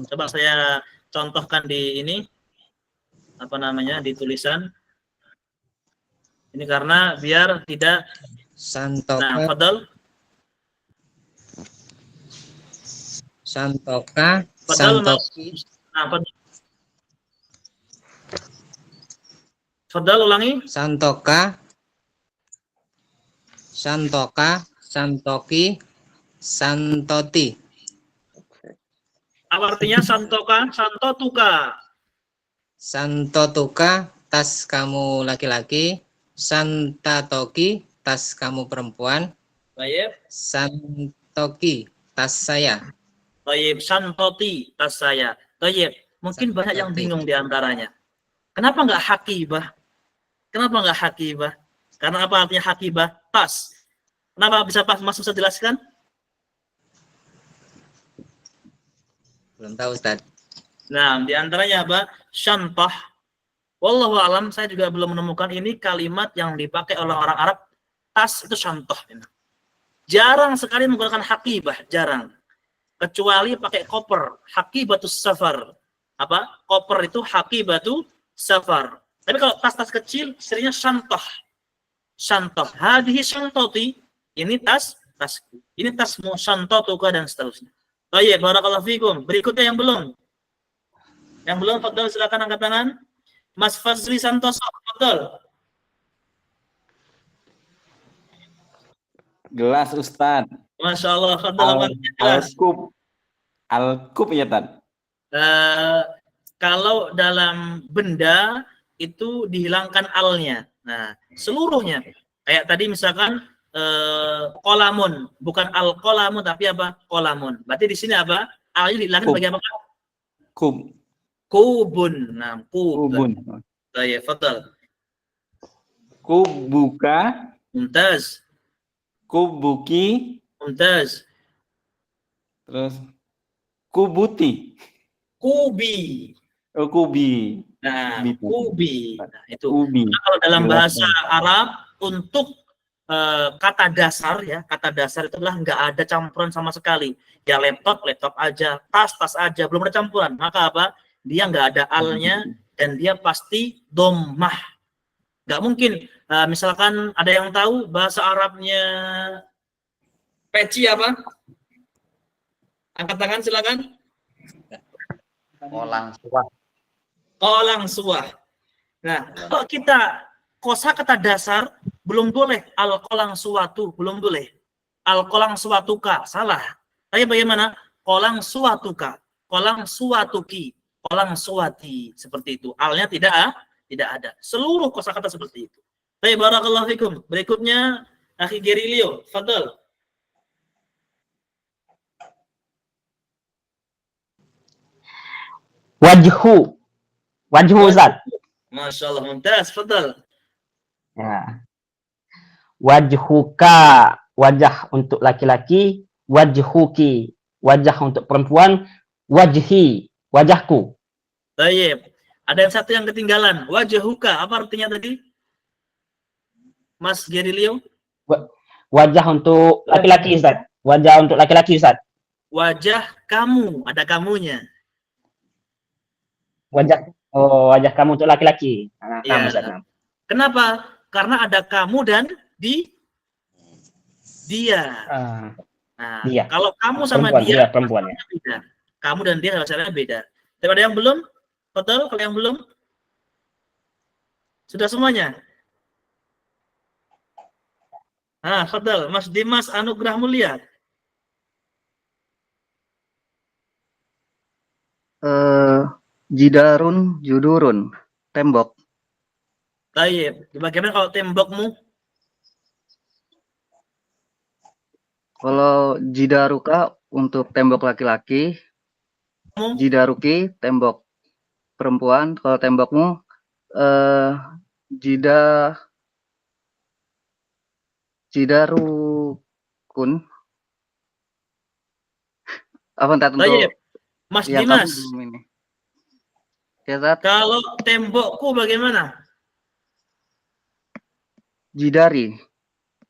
Coba saya contohkan di ini. Apa namanya? Di tulisan. Ini karena biar tidak Santoka. Nah, fadal. Santoka, Fadal, Santoki. Fadal ulangi. Santoka, Santoka, Santoki, Santoti. Apa artinya santoka? Santotuka. Santotuka, tas kamu laki-laki. Santatoki, tas kamu perempuan. Baik. Santoki, tas saya. Baik, santoti, tas saya. Baik. Mungkin banyak yang bingung di antaranya. Kenapa nggak hakibah? Kenapa nggak hakibah? Karena apa artinya hakibah? Tas. Kenapa bisa pas? Mas bisa jelaskan? Belum tahu Ustaz. Nah, di antaranya apa? Syantah. Wallahu alam, saya juga belum menemukan ini kalimat yang dipakai oleh orang Arab. Tas itu syantah. Jarang sekali menggunakan hakibah, jarang. Kecuali pakai koper, hakibatus safar. Apa? Koper itu hakibatu safar. Tapi kalau tas-tas kecil, istilahnya syantah. Syantah. Hadihi syantoti. Ini tas. Ini tasmu, syantatuka, dan seterusnya. Baik, barakallahu fikum. Berikutnya yang belum. Yang belum, fadhal, silakan angkat tangan. Mas Fazli Santoso, fadhal. Gelas Ustadz. Masya Allah, fadhal. Al-Kub ya Tan? Kalau dalam benda itu dihilangkan alnya. Nah, seluruhnya. Kayak tadi misalkan kolamun, bukan al-kolamun tapi apa? Kolamun. Berarti di sini apa? Alnya dihilangkan bagi apa? Kub. Kubun. Nah, kubun. Baik, fadhal. Kubuka. Mumtaz. Kubuki. Mumtaz. Terus kubuti. Kubi. Oh, kubi. Nah, kubi. Nah, itu. Ubi. Nah, kalau dalam bahasa Arab untuk kata dasar ya, kata dasar itu adalah nggak ada campuran sama sekali. Ya laptop aja, tas aja, belum ada campuran. Maka apa? Dia nggak ada alnya dan dia pasti dhammah. Nggak mungkin. Misalkan ada yang tahu bahasa Arabnya peci apa? Angkat tangan silakan. Kolang suah. Kolang suah. Nah, kalau kita kosakata dasar belum boleh al-kolang suatu, belum boleh. Al-kolang suatuka, salah. Tapi bagaimana? Kolang suatuka, kolang suatuki, kolang suati, seperti itu. Alnya tidak ada. Seluruh kosakata seperti itu. Baik, barakallahu fikum. Berikutnya Akhi Gerilio, fadhal. Wajhu Ustaz. Masya Allah, mumtaz, fadhal. Ya. Wajhuka, wajah untuk laki-laki. Wajhuki, wajah untuk perempuan. Wajhi, wajahku. Baik. Ada yang satu yang ketinggalan. Wajhuka, apa artinya tadi? Mas Gerilio? Wajah untuk laki-laki Ustaz. Wajah untuk laki-laki Ustaz. Wajah kamu, ada kamunya. Wajah kamu untuk laki-laki. Nah, ya. Ustaz. Kenapa? Karena ada kamu dan dia. Nah, dia. Kalau kamu sama perempuan, dia perempuan ya. Beda. Kamu dan dia caranya beda. Tapi ada yang belum? Betul? Kalau yang belum? Sudah semuanya? Fadal, Mas Dimas Anugrah Mulia. Jidarun judurun, tembok. Tayyib. Bagaimana kalau tembokmu? Kalau jidaruka untuk tembok laki-laki, jidaruki tembok perempuan. Kalau tembokmu jidarukun. Apa entar untuk Tayyib. Mas yang Dimas. kamu belum ini. Ya, Zat. Kalau tembokku bagaimana? Jidari.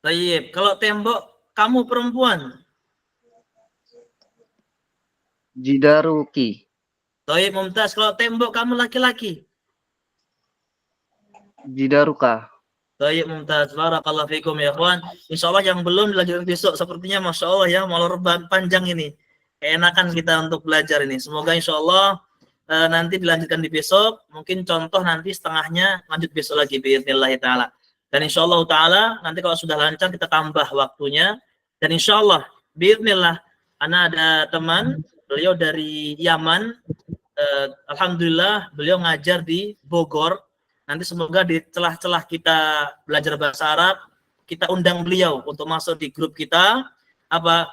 Tayyib. Kalau tembok kamu perempuan? Jidaruki. Tayyib Mumtaz. Kalau tembok kamu laki-laki? Jidaruka. Tayyib Mumtaz. Barakallahu fikum ya kawan. Insyaallah yang belum dilanjutkan besok. Sepertinya Masya Allah ya, malah panjang ini. Enakan kita untuk belajar ini. Semoga insyaallah nanti dilanjutkan di besok. Mungkin contoh nanti setengahnya lanjut besok lagi biidznillah taala. Dan insyaallah taala nanti kalau sudah lancar kita tambah waktunya. Dan insyaallah biidznillah ana ada teman beliau dari Yaman. Alhamdulillah beliau ngajar di Bogor. Nanti semoga di celah-celah kita belajar bahasa Arab kita undang beliau untuk masuk di grup kita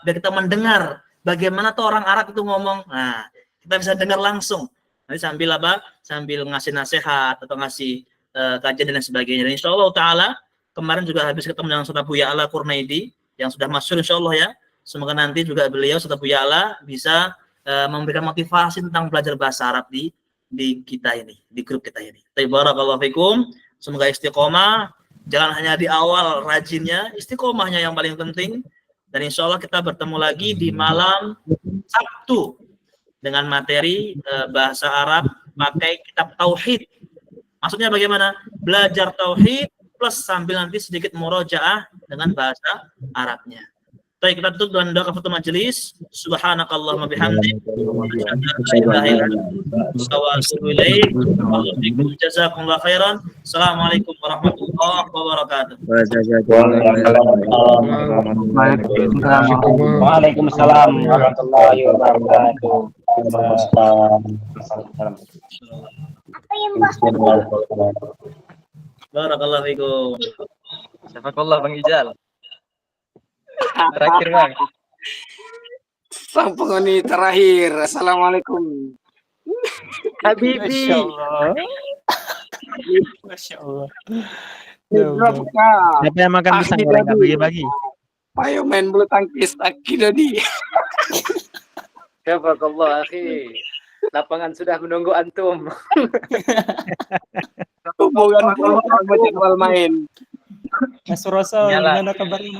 biar kita mendengar bagaimana tuh orang Arab itu ngomong. Nah, kita bisa dengar langsung. Nanti sambil ngasih nasihat atau ngasih kajian dan sebagainya. Dan insyaallah taala kemarin juga habis ketemu dengan Ustaz Buya Ala Kurnaidi yang sudah masyhur insyaallah ya. Semoga nanti juga beliau Ustaz Buya Ala bisa memberikan motivasi tentang belajar bahasa Arab di kita ini, di grup kita ini. Barakallahu fikum. Semoga istiqomah. Jangan hanya di awal rajinnya, istiqomahnya yang paling penting. Dan insyaallah kita bertemu lagi di malam Sabtu dengan materi bahasa Arab pakai kitab Tauhid. Maksudnya bagaimana? Belajar Tauhid plus sambil nanti sedikit murojaah dengan bahasa Arabnya. Baik, kita tutup dengan doa kafatul majelis. Subhanakallahumma bihamdik. Jazakumullah khairan. Assalamualaikum warahmatullahi wabarakatuh. Waalaikumsalam warahmatullahi wabarakatuh. Barakallahu fikum. Jazakallah Bang Ijal. Terakhir Bang. Sang penghuni terakhir. Assalamualaikum. Habibi. Masya Allah. Siapa yang makan pisang goreng nggak bagi-bagi? Ayo main bulu tangkis Akidodi. Jazakallah akhi. Lapangan sudah menunggu antum. Hubungan jadwal main. Mas Rosa, gimana kabarnya?